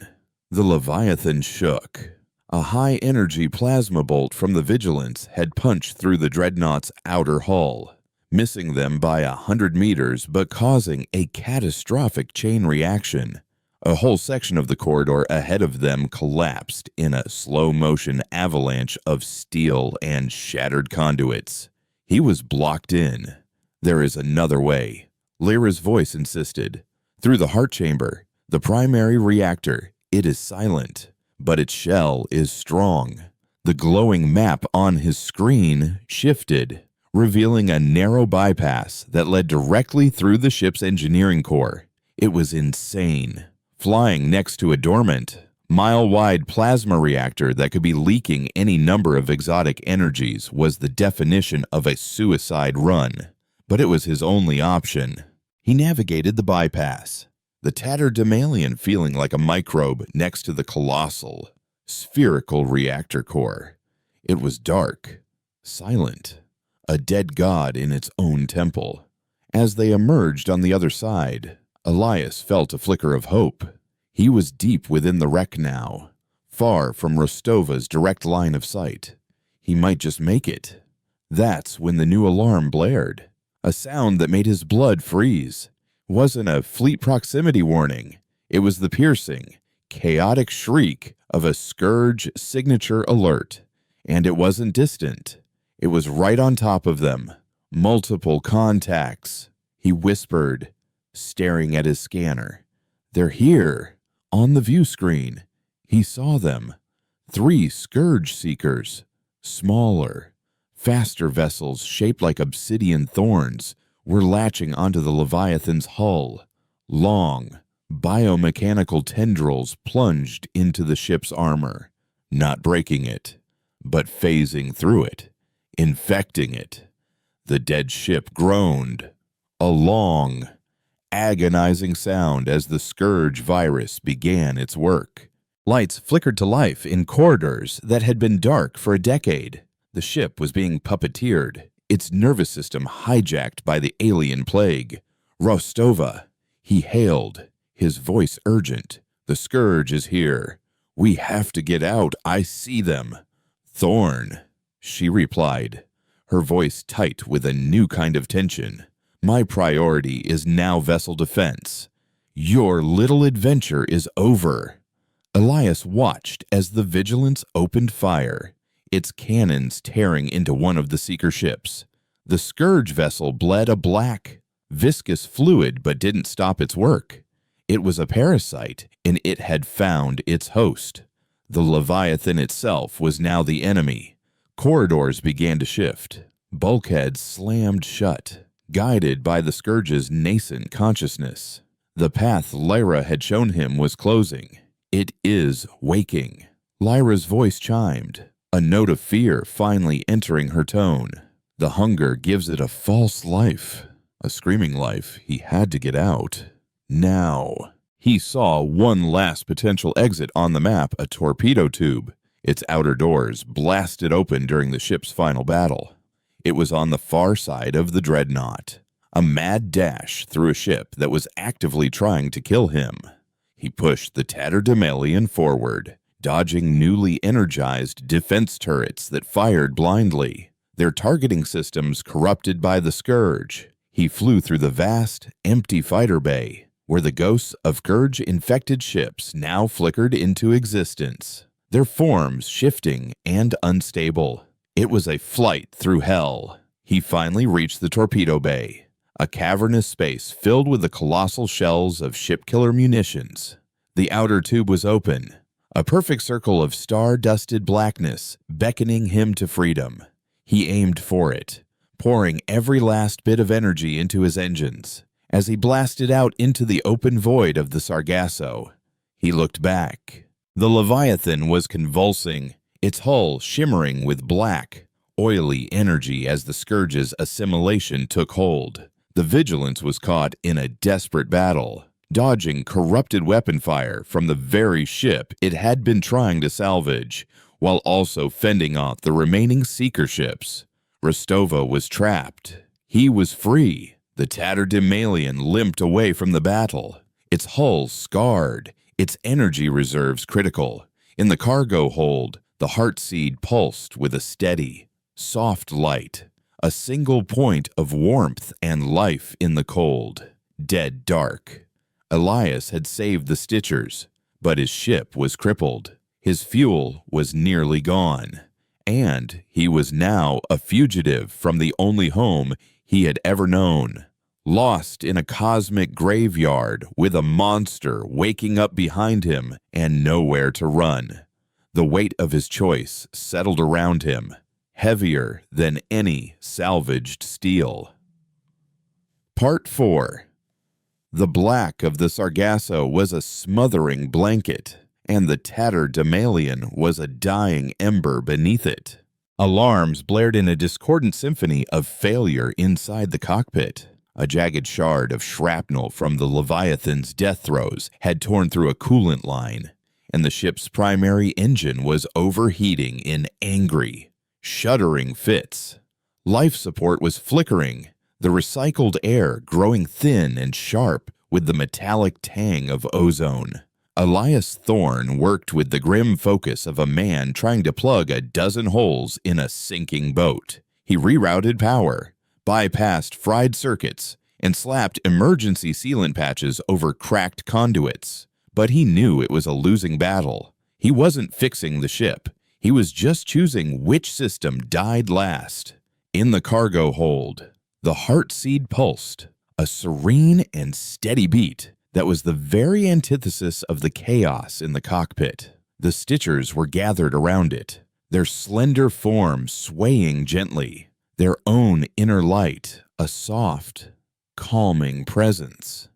The Leviathan shook. A high-energy plasma bolt from the Vigilance had punched through the Dreadnought's outer hull, missing them by 100 meters but causing a catastrophic chain reaction. A whole section of the corridor ahead of them collapsed in a slow-motion avalanche of steel and shattered conduits. He was blocked in. "There is another way," Lyra's voice insisted. "Through the heart chamber, the primary reactor. It is silent, but its shell is strong." The glowing map on his screen shifted, revealing a narrow bypass that led directly through the ship's engineering core. It was insane. Flying next to a dormant, mile-wide plasma reactor that could be leaking any number of exotic energies was the definition of a suicide run. But it was his only option. He navigated the bypass, the tatterdemalion feeling like a microbe next to the colossal, spherical reactor core. It was dark, silent, a dead god in its own temple. As they emerged on the other side, Elias felt a flicker of hope. He was deep within the wreck now, far from Rostova's direct line of sight. He might just make it. That's when the new alarm blared, a sound that made his blood freeze. It wasn't a fleet proximity warning. It was the piercing, chaotic shriek of a Scourge signature alert. And it wasn't distant. It was right on top of them. Multiple contacts. He whispered, staring at his scanner. "They're here." On the view screen, he saw them. 3 Scourge Seekers. Smaller, faster vessels shaped like obsidian thorns were latching onto the Leviathan's hull. Long, biomechanical tendrils plunged into the ship's armor, not breaking it, but phasing through it, infecting it. The dead ship groaned. A long, agonizing sound as the Scourge virus began its work. Lights flickered to life in corridors that had been dark for a decade. The ship was being puppeteered, its nervous system hijacked by the alien plague. "Rostova," he hailed, his voice urgent. "The Scourge is here. We have to get out. I see them." "Thorn," she replied, her voice tight with a new kind of tension. "My priority is now vessel defense. Your little adventure is over." Elias watched as the Vigilance opened fire, its cannons tearing into one of the Seeker ships. The Scourge vessel bled a black, viscous fluid but didn't stop its work. It was a parasite, and it had found its host. The Leviathan itself was now the enemy. Corridors began to shift. Bulkheads slammed shut, guided by the Scourge's nascent consciousness. The path Lyra had shown him was closing. "It is waking." Lyra's voice chimed, a note of fear finally entering her tone. "The hunger gives it a false life, a screaming life. He had to get out. Now." He saw one last potential exit on the map, a torpedo tube, its outer doors blasted open during the ship's final battle. It was on the far side of the Dreadnought, a mad dash through a ship that was actively trying to kill him. He pushed the tatterdemalion forward, dodging newly energized defense turrets that fired blindly, their targeting systems corrupted by the Scourge. He flew through the vast, empty fighter bay, where the ghosts of Scourge-infected ships now flickered into existence, their forms shifting and unstable. It was a flight through hell. He finally reached the torpedo bay, a cavernous space filled with the colossal shells of ship-killer munitions. The outer tube was open, a perfect circle of star-dusted blackness beckoning him to freedom. He aimed for it, pouring every last bit of energy into his engines. As he blasted out into the open void of the Sargasso, he looked back. The Leviathan was convulsing, its hull shimmering with black, oily energy as the Scourge's assimilation took hold. The Vigilance was caught in a desperate battle, dodging corrupted weapon fire from the very ship it had been trying to salvage, while also fending off the remaining seeker ships. Rostova was trapped. He was free. The tatterdemalion limped away from the battle, its hull scarred, its energy reserves critical. In the cargo hold, the heartseed pulsed with a steady, soft light, a single point of warmth and life in the cold, dead dark. Elias had saved the Stitchers, but his ship was crippled. His fuel was nearly gone, and he was now a fugitive from the only home he had ever known, lost in a cosmic graveyard with a monster waking up behind him and nowhere to run. The weight of his choice settled around him, heavier than any salvaged steel. Part 4. The black of the Sargasso was a smothering blanket, and the tatterdemalion was a dying ember beneath it. Alarms blared in a discordant symphony of failure inside the cockpit. A jagged shard of shrapnel from the Leviathan's death throes had torn through a coolant line, and the ship's primary engine was overheating in angry, shuddering fits. Life support was flickering, the recycled air growing thin and sharp with the metallic tang of ozone. Elias Thorne worked with the grim focus of a man trying to plug a dozen holes in a sinking boat. He rerouted power, bypassed fried circuits, and slapped emergency sealant patches over cracked conduits. But he knew it was a losing battle. He wasn't fixing the ship. He was just choosing which system died last. In the cargo hold, the heartseed pulsed, a serene and steady beat that was the very antithesis of the chaos in the cockpit. The Stitchers were gathered around it, their slender forms swaying gently, their own inner light a soft, calming presence.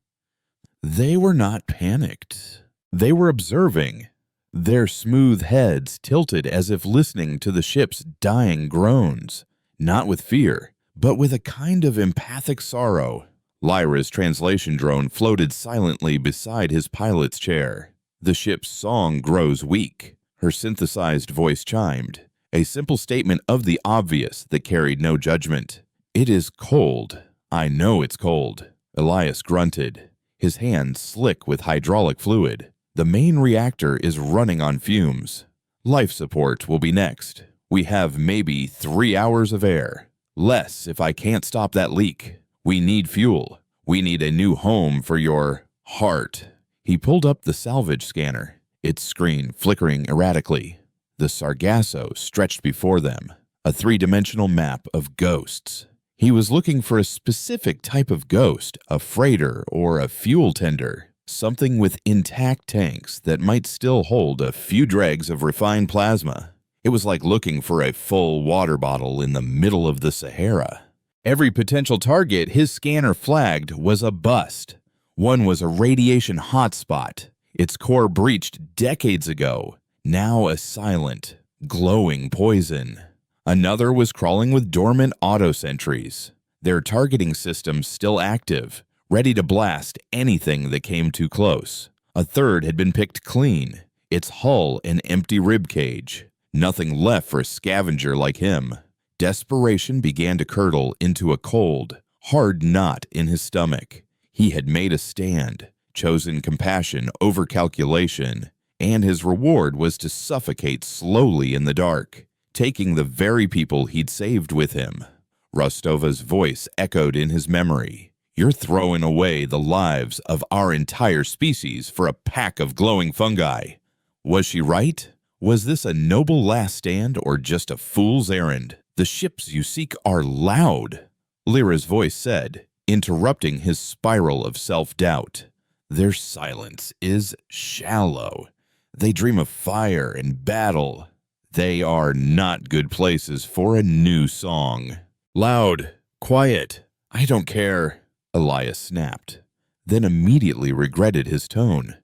They were not panicked. They were observing, their smooth heads tilted as if listening to the ship's dying groans, not with fear, but with a kind of empathic sorrow. Lyra's translation drone floated silently beside his pilot's chair. The ship's song grows weak. Her synthesized voice chimed, a simple statement of the obvious that carried no judgment. "It is cold. I know it's cold." Elias grunted, his hands slick with hydraulic fluid. "The main reactor is running on fumes. Life support will be next. We have maybe 3 hours of air. Less if I can't stop that leak. We need fuel. We need a new home for your heart." He pulled up the salvage scanner, its screen flickering erratically. The Sargasso stretched before them, a three-dimensional map of ghosts. He was looking for a specific type of ghost, a freighter or a fuel tender, something with intact tanks that might still hold a few dregs of refined plasma. It was like looking for a full water bottle in the middle of the Sahara. Every potential target his scanner flagged was a bust. One was a radiation hotspot, its core breached decades ago, now a silent, glowing poison. Another was crawling with dormant autosentries, their targeting systems still active, ready to blast anything that came too close. A third had been picked clean, its hull an empty ribcage, nothing left for a scavenger like him. Desperation began to curdle into a cold, hard knot in his stomach. He had made a stand, chosen compassion over calculation, and his reward was to suffocate slowly in the dark, taking the very people he'd saved with him. Rostova's voice echoed in his memory. "You're throwing away the lives of our entire species for a pack of glowing fungi." Was she right? Was this a noble last stand or just a fool's errand? "The ships you seek are loud," Lyra's voice said, interrupting his spiral of self-doubt. "Their silence is shallow. They dream of fire and battle. They are not good places for a new song." "Loud, quiet, I don't care," Elias snapped, then immediately regretted his tone.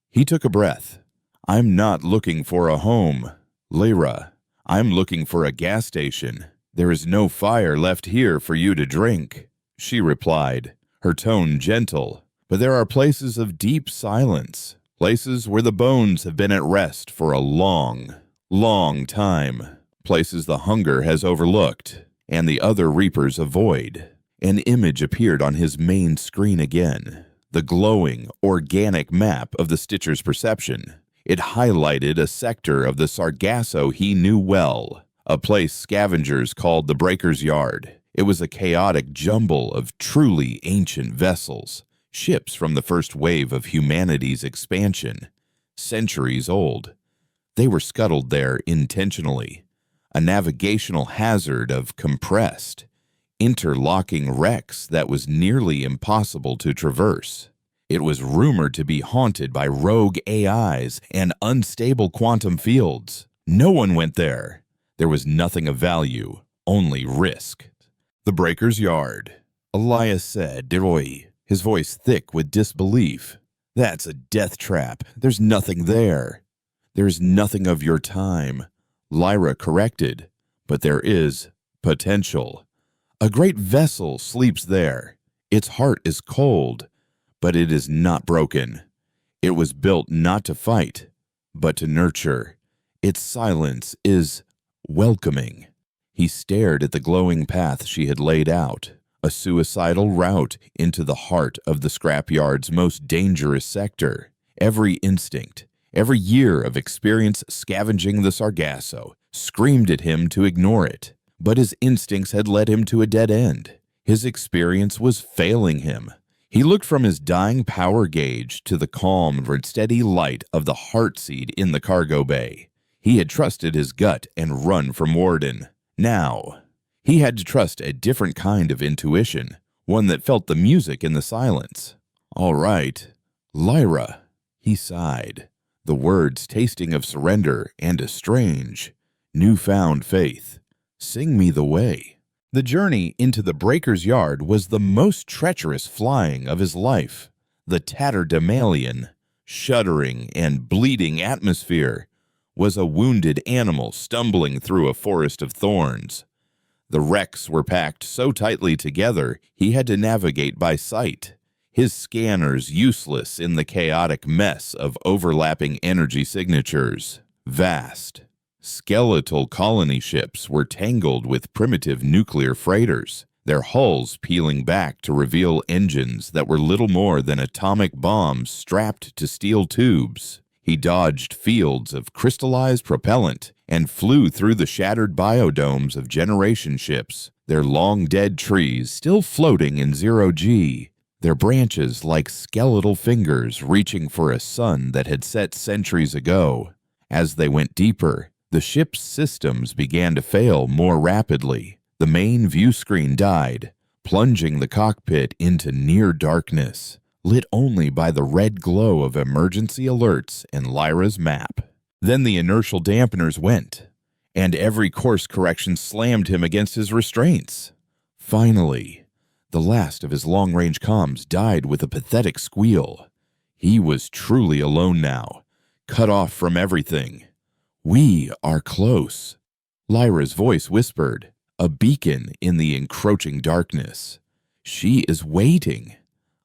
He took a breath. "I'm not looking for a home, Lyra. I'm looking for a gas station. There is no fire left here for you to drink," she replied, her tone gentle. "But there are places of deep silence, places where the bones have been at rest for a long, Long time. Places the hunger has overlooked, and the other reapers avoid. An image appeared on his main screen again. The glowing, organic map of the Stitcher's perception. It highlighted a sector of the Sargasso he knew well, a place scavengers called the Breaker's Yard. It was a chaotic jumble of truly ancient vessels, ships from the first wave of humanity's expansion, centuries old. They were scuttled there intentionally, a navigational hazard of compressed, interlocking wrecks that was nearly impossible to traverse. It was rumored to be haunted by rogue AIs and unstable quantum fields. No one went there. There was nothing of value, only risk. The Breaker's Yard, Elias said, Deroy, his voice thick with disbelief. That's a death trap. There's nothing there. There's nothing of your time. Lyra corrected, but there is potential. A great vessel sleeps there. Its heart is cold, but it is not broken. It was built not to fight, but to nurture. Its silence is welcoming. He stared at the glowing path she had laid out, a suicidal route into the heart of the scrapyard's most dangerous sector. Every instinct, every year of experience scavenging the Sargasso screamed at him to ignore it. But his instincts had led him to a dead end. His experience was failing him. He looked from his dying power gauge to the calm but steady light of the heartseed in the cargo bay. He had trusted his gut and run from Warden. Now, he had to trust a different kind of intuition, one that felt the music in the silence. All right, Lyra, he sighed, the words tasting of surrender and a strange, newfound faith. Sing me the way. The journey into the Breaker's Yard was the most treacherous flying of his life. The tatterdemalion, shuddering and bleeding atmosphere, was a wounded animal stumbling through a forest of thorns. The wrecks were packed so tightly together he had to navigate by sight, his scanners useless in the chaotic mess of overlapping energy signatures. Vast, skeletal colony ships were tangled with primitive nuclear freighters, their hulls peeling back to reveal engines that were little more than atomic bombs strapped to steel tubes. He dodged fields of crystallized propellant and flew through the shattered biodomes of generation ships, their long-dead trees still floating in zero-G, their branches like skeletal fingers reaching for a sun that had set centuries ago. As they went deeper, the ship's systems began to fail more rapidly. The main view screen died, plunging the cockpit into near darkness, lit only by the red glow of emergency alerts and Lyra's map. Then the inertial dampeners went, and every course correction slammed him against his restraints. Finally, the last of his long-range comms died with a pathetic squeal. He was truly alone now, cut off from everything. We are close, Lyra's voice whispered, a beacon in the encroaching darkness. She is waiting.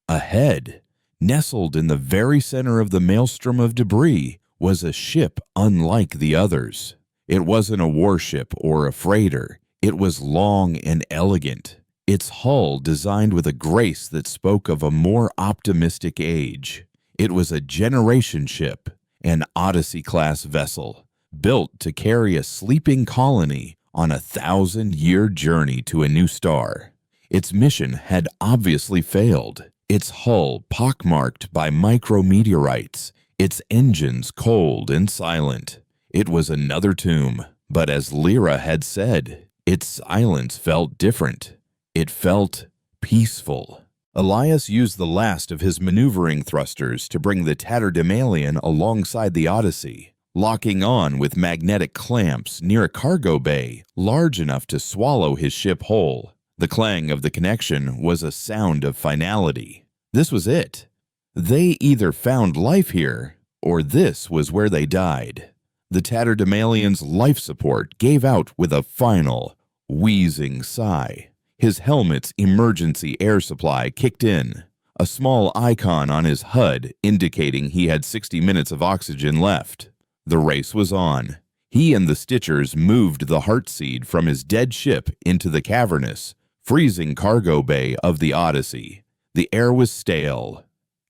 Ahead, nestled in the very center of the maelstrom of debris, was a ship unlike the others. It wasn't a warship or a freighter. It was long and elegant, its hull designed with a grace that spoke of a more optimistic age. It was a generation ship, an Odyssey-class vessel, built to carry a sleeping colony on a 1,000-year journey to a new star. Its mission had obviously failed, its hull pockmarked by micrometeorites, its engines cold and silent. It was another tomb, but as Lyra had said, its silence felt different. It felt peaceful. Elias used the last of his maneuvering thrusters to bring the tatterdemalion alongside the Odyssey, locking on with magnetic clamps near a cargo bay large enough to swallow his ship whole. The clang of the connection was a sound of finality. This was it. They either found life here, or this was where they died. The tatterdemalion's life support gave out with a final, wheezing sigh. His helmet's emergency air supply kicked in, a small icon on his HUD indicating he had 60 minutes of oxygen left. The race was on. He and the Stitchers moved the Heartseed from his dead ship into the cavernous, freezing cargo bay of the Odyssey. The air was stale,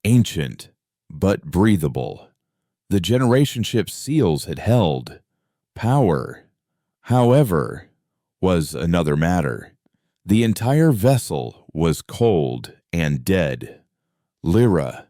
ancient, but breathable. The generation ship's seals had held. Power, however, was another matter. The entire vessel was cold and dead. Lyra,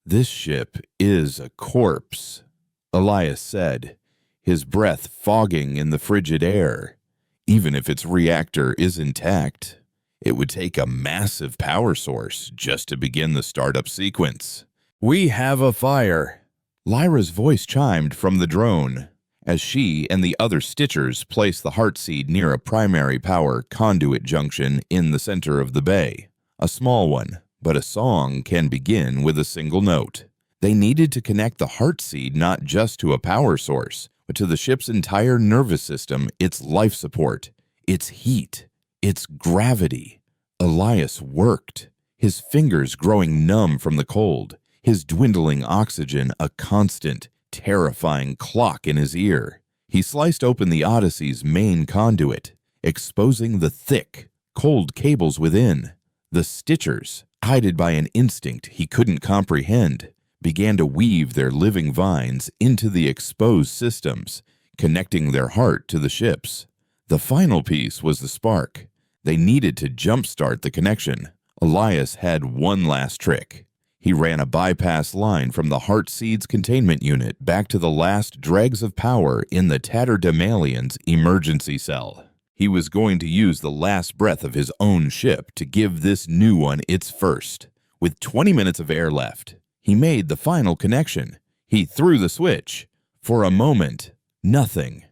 this ship is a corpse, Elias said, his breath fogging in the frigid air. Even if its reactor is intact, it would take a massive power source just to begin the startup sequence. We have a fire. Lyra's voice chimed from the drone as she and the other Stitchers placed the Heartseed near a primary power conduit junction in the center of the bay. A small one, but a song can begin with a single note. They needed to connect the Heartseed not just to a power source, but to the ship's entire nervous system, its life support, its heat, its gravity. Elias worked, his fingers growing numb from the cold, his dwindling oxygen a constant, terrifying clock in his ear. He sliced open the Odyssey's main conduit, exposing the thick, cold cables within. The Stitchers, guided by an instinct he couldn't comprehend, began to weave their living vines into the exposed systems, connecting their heart to the ship's. The final piece was the spark. They needed to jumpstart the connection. Elias had one last trick. He ran a bypass line from the Heartseed's containment unit back to the last dregs of power in the Tatterdemalian's emergency cell. He was going to use the last breath of his own ship to give this new one its first. With 20 minutes of air left, he made the final connection. He threw the switch. For a moment, nothing.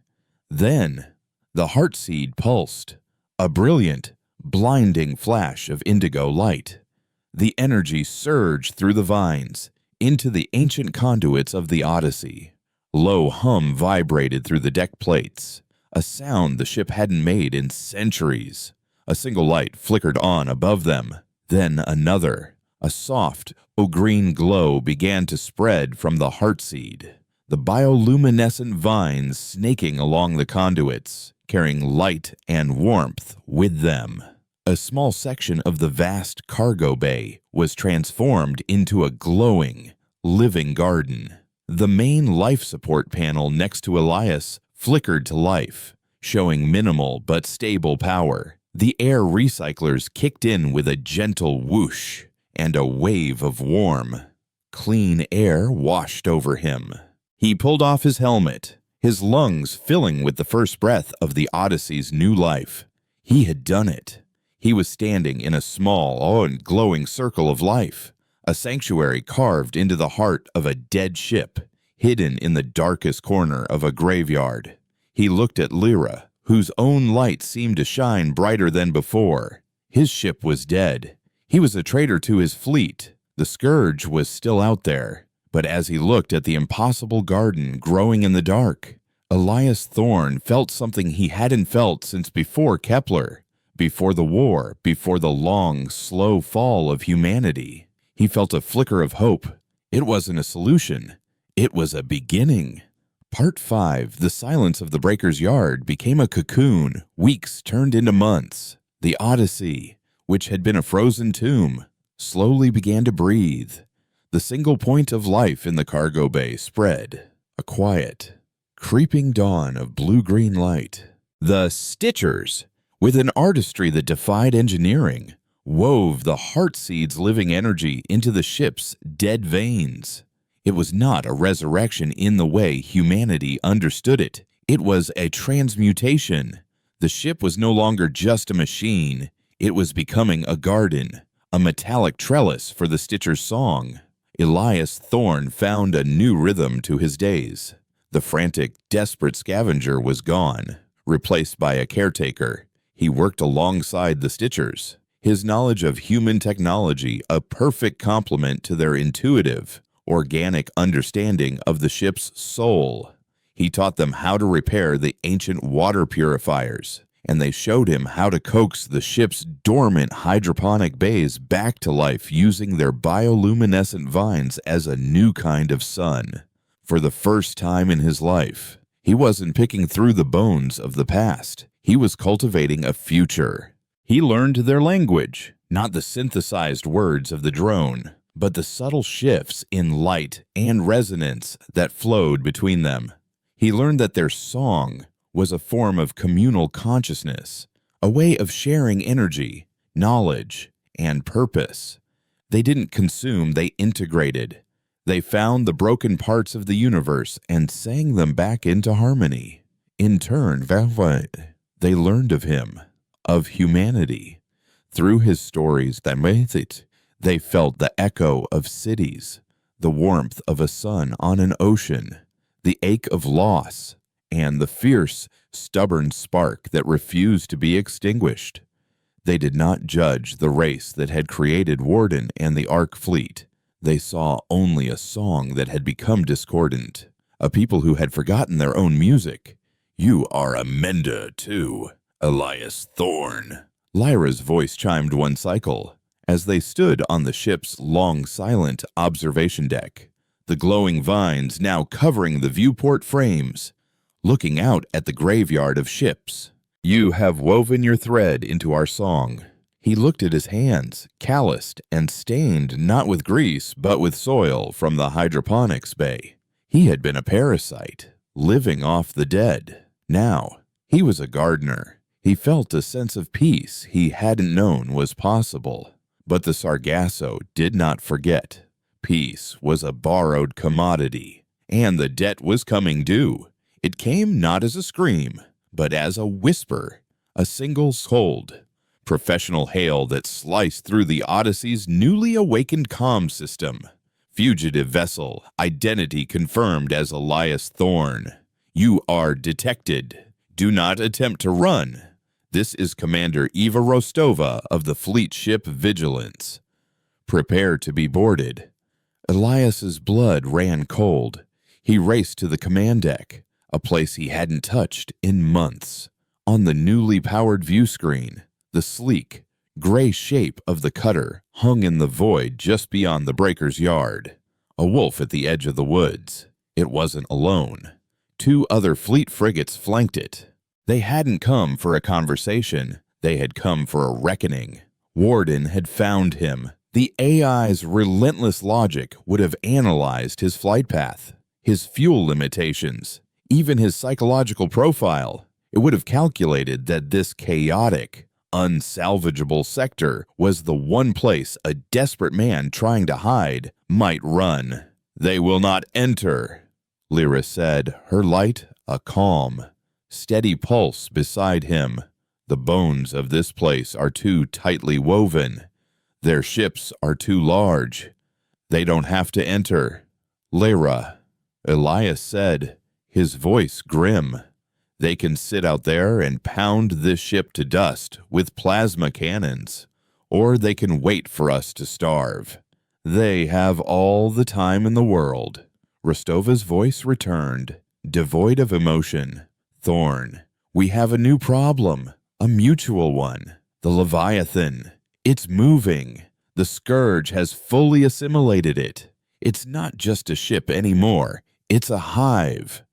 Then, the Heartseed pulsed. A brilliant, blinding flash of indigo light. The energy surged through the vines, into the ancient conduits of the Odyssey. Low hum vibrated through the deck plates, a sound the ship hadn't made in centuries. A single light flickered on above them, then another. A soft, green glow began to spread from the Heartseed, the bioluminescent vines snaking along the conduits, carrying light and warmth with them. A small section of the vast cargo bay was transformed into a glowing, living garden. The main life support panel next to Elias flickered to life, showing minimal but stable power. The air recyclers kicked in with a gentle whoosh, and a wave of warm, clean air washed over him. He pulled off his helmet, his lungs filling with the first breath of the Odyssey's new life. He had done it. He was standing in a small and glowing circle of life, a sanctuary carved into the heart of a dead ship, hidden in the darkest corner of a graveyard. He looked at Lyra, whose own light seemed to shine brighter than before. His ship was dead. He was a traitor to his fleet. The Scourge was still out there. But as he looked at the impossible garden growing in the dark, Elias Thorne felt something he hadn't felt since before Kepler. Before the war, before the long, slow fall of humanity, he felt a flicker of hope. It wasn't a solution. It was a beginning. Part 5, The Silence of the Breaker's Yard, became a cocoon. Weeks turned into months. The Odyssey, which had been a frozen tomb, slowly began to breathe. The single point of life in the cargo bay spread. A quiet, creeping dawn of blue-green light. The Stitchers, with an artistry that defied engineering, wove the Heartseed's living energy into the ship's dead veins. It was not a resurrection in the way humanity understood it. It was a transmutation. The ship was no longer just a machine. It was becoming a garden, a metallic trellis for the Stitcher's song. Elias Thorne found a new rhythm to his days. The frantic, desperate scavenger was gone, replaced by a caretaker. He worked alongside the Stitchers, his knowledge of human technology a perfect complement to their intuitive, organic understanding of the ship's soul. He taught them how to repair the ancient water purifiers, and they showed him how to coax the ship's dormant hydroponic bays back to life using their bioluminescent vines as a new kind of sun. For the first time in his life, He wasn't picking through the bones of the past. He was cultivating a future. He learned their language, not the synthesized words of the drone, but the subtle shifts in light and resonance that flowed between them. He learned that their song was a form of communal consciousness, a way of sharing energy, knowledge, and purpose. They didn't consume, they integrated. They found the broken parts of the universe and sang them back into harmony. In turn, they learned of him, of humanity. Through his stories, they felt the echo of cities, the warmth of a sun on an ocean, the ache of loss, and the fierce, stubborn spark that refused to be extinguished. They did not judge the race that had created Warden and the Ark fleet. They saw only a song that had become discordant, a people who had forgotten their own music. "You are a Mender, too, Elias Thorne." Lyra's voice chimed one cycle as they stood on the ship's long, silent observation deck, the glowing vines now covering the viewport frames, looking out at the graveyard of ships. "You have woven your thread into our song." He looked at his hands, calloused and stained not with grease but with soil from the hydroponics bay. He had been a parasite, living off the dead. Now, he was a gardener. He felt a sense of peace he hadn't known was possible. But the Sargasso did not forget. Peace was a borrowed commodity, and the debt was coming due. It came not as a scream, but as a whisper, a single scold. Professional hail that sliced through the Odyssey's newly awakened comm system. Fugitive vessel, identity confirmed as Elias Thorne. "You are detected. Do not attempt to run. This is Commander Eva Rostova of the fleet ship Vigilance. Prepare to be boarded." Elias's blood ran cold. He raced to the command deck, a place he hadn't touched in months. On the newly powered view screen, the sleek, gray shape of the cutter hung in the void just beyond the breaker's yard. A wolf at the edge of the woods. It wasn't alone. 2 other fleet frigates flanked it. They hadn't come for a conversation. They had come for a reckoning. Warden had found him. The AI's relentless logic would have analyzed his flight path, his fuel limitations, even his psychological profile. It would have calculated that this chaotic, unsalvageable sector was the one place a desperate man trying to hide might run. "They will not enter," Lyra said, her light a calm, steady pulse beside him. "The bones of this place are too tightly woven. Their ships are too large. They don't have to enter." "Lyra," Elias said, his voice grim. "They can sit out there and pound this ship to dust with plasma cannons, or they can wait for us to starve. They have all the time in the world." Rostova's voice returned, devoid of emotion. "Thorne, we have a new problem, a mutual one. The Leviathan. It's moving. The Scourge has fully assimilated it. It's not just a ship anymore. It's a hive.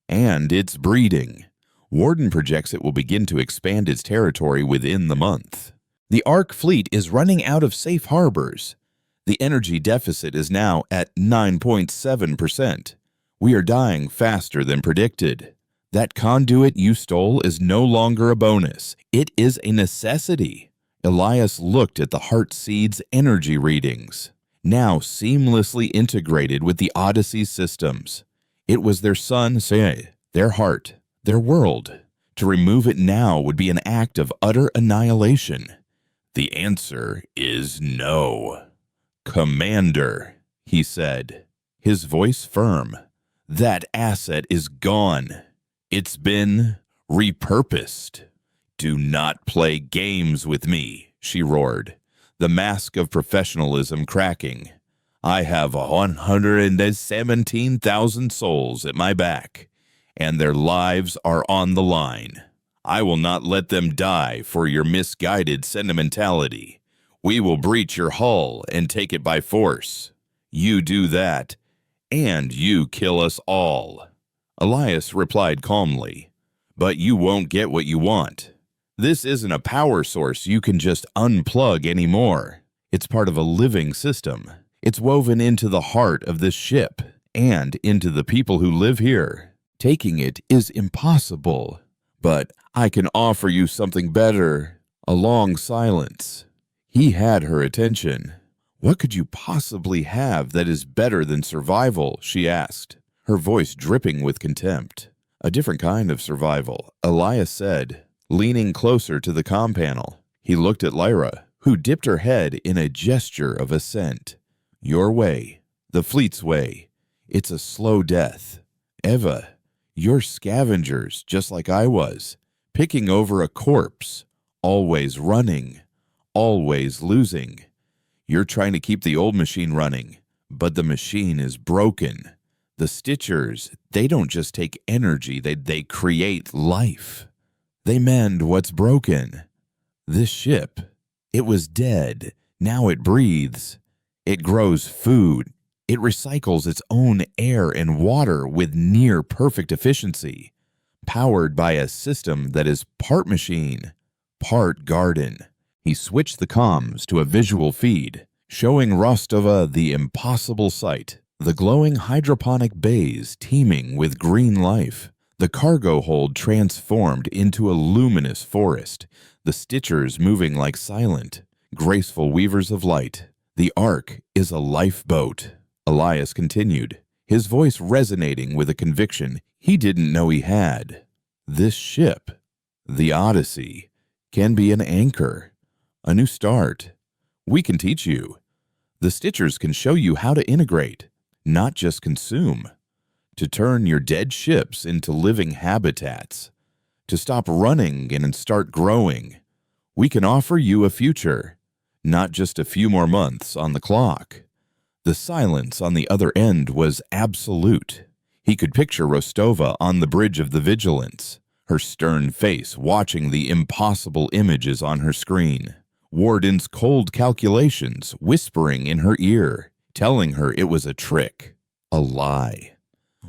And it's breeding. Warden projects it will begin to expand its territory within the month. The Ark fleet is running out of safe harbors. The energy deficit is now at 9.7%. We are dying faster than predicted. That conduit you stole is no longer a bonus. It is a necessity." Elias looked at the Heartseed's energy readings, now seamlessly integrated with the Odyssey systems. It was their sun, their heart, their world. To remove it now would be an act of utter annihilation. "The answer is no." "Commander," he said, his voice firm, "that asset is gone. It's been repurposed." "Do not play games with me," she roared, the mask of professionalism cracking. "I have 117,000 souls at my back, and their lives are on the line. I will not let them die for your misguided sentimentality. We will breach your hull and take it by force. You do that, and you kill us all." Elias replied calmly, "But you won't get what you want. This isn't a power source you can just unplug anymore. It's part of a living system. It's woven into the heart of this ship and into the people who live here. Taking it is impossible. But I can offer you something better." A long silence. He had her attention. "What could you possibly have that is better than survival?" she asked, her voice dripping with contempt. "A different kind of survival," Elias said, leaning closer to the comm panel. He looked at Lyra, who dipped her head in a gesture of assent. "Your way, the fleet's way. It's a slow death. Eva, you're scavengers just like I was, picking over a corpse, always running, always losing. You're trying to keep the old machine running, but the machine is broken. The Stitchers, they don't just take energy, they create life. They mend what's broken. This ship, it was dead. Now it breathes. It grows food. It recycles its own air and water with near-perfect efficiency, powered by a system that is part machine, part garden." He switched the comms to a visual feed, showing Rostova the impossible sight, the glowing hydroponic bays teeming with green life, the cargo hold transformed into a luminous forest, the Stitchers moving like silent, graceful weavers of light. "The Ark is a lifeboat," Elias continued, his voice resonating with a conviction he didn't know he had. "This ship, the Odyssey, can be an anchor, a new start. We can teach you. The Stitchers can show you how to integrate, not just consume, to turn your dead ships into living habitats, to stop running and start growing. We can offer you a future, not just a few more months on the clock." The silence on the other end was absolute. He could picture Rostova on the bridge of the Vigilance, her stern face watching the impossible images on her screen. Warden's cold calculations whispering in her ear, telling her it was a trick, a lie.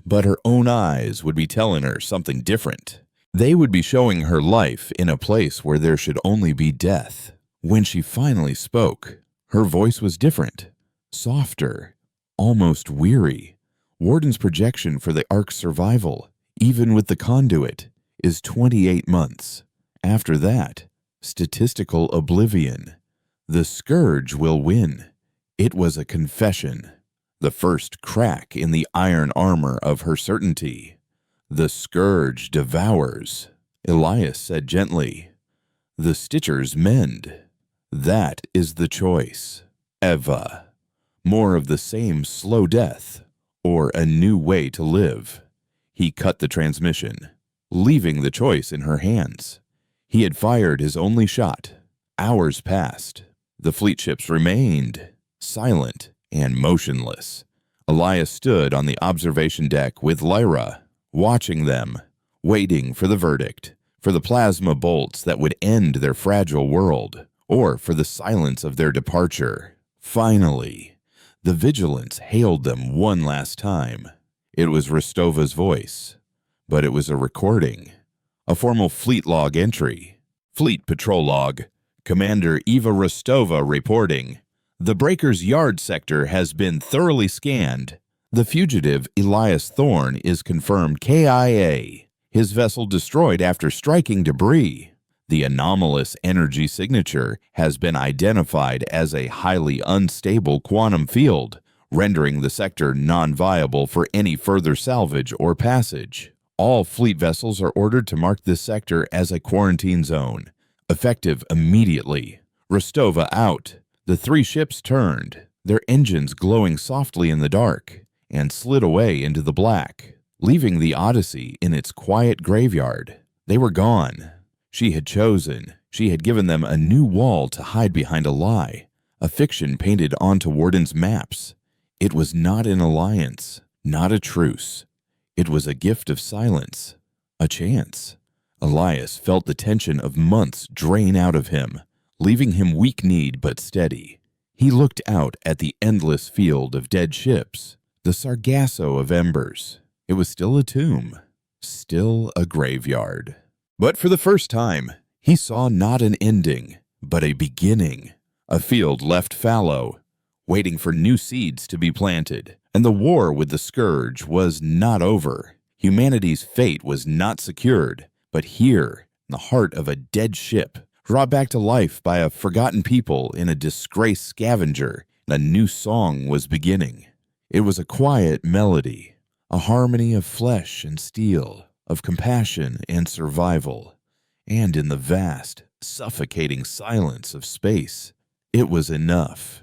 But her own eyes would be telling her something different. They would be showing her life in a place where there should only be death. When she finally spoke, her voice was different, softer, almost weary. Warden's projection for the Ark's survival, even with the conduit, is 28 months. After that, statistical oblivion. The Scourge will win. It was a confession, the first crack in the iron armor of her certainty. "The Scourge devours," Elias said gently. "The Stitchers mend. That is the choice. Eva. More of the same slow death, or a new way to live." He cut the transmission, leaving the choice in her hands. He had fired his only shot. Hours passed. The fleet ships remained silent and motionless. Elias stood on the observation deck with Lyra, watching them, waiting for the verdict, for the plasma bolts that would end their fragile world, or for the silence of their departure. Finally, the Vigilance hailed them one last time. It was Rostova's voice, but it was a recording, a formal fleet log entry. "Fleet patrol log. Commander Eva Rostova reporting. The Breaker's Yard sector has been thoroughly scanned. The fugitive Elias Thorne is confirmed KIA. His vessel destroyed after striking debris. The anomalous energy signature has been identified as a highly unstable quantum field, rendering the sector non-viable for any further salvage or passage. All fleet vessels are ordered to mark this sector as a quarantine zone. Effective immediately. Rostova out." The three ships turned, their engines glowing softly in the dark, and slid away into the black, leaving the Odyssey in its quiet graveyard. They were gone. She had chosen. She had given them a new wall to hide behind a lie, a fiction painted onto Warden's maps. It was not an alliance, not a truce. It was a gift of silence, a chance. Elias felt the tension of months drain out of him, leaving him weak-kneed but steady. He looked out at the endless field of dead ships, the sargasso of embers. It was still a tomb, still a graveyard. But for the first time, he saw not an ending, but a beginning. A field left fallow, waiting for new seeds to be planted. And the war with the Scourge was not over. Humanity's fate was not secured, but here, in the heart of a dead ship, brought back to life by a forgotten people in a disgraced scavenger, a new song was beginning. It was a quiet melody, a harmony of flesh and steel, of compassion and survival. And in the vast, suffocating silence of space, it was enough.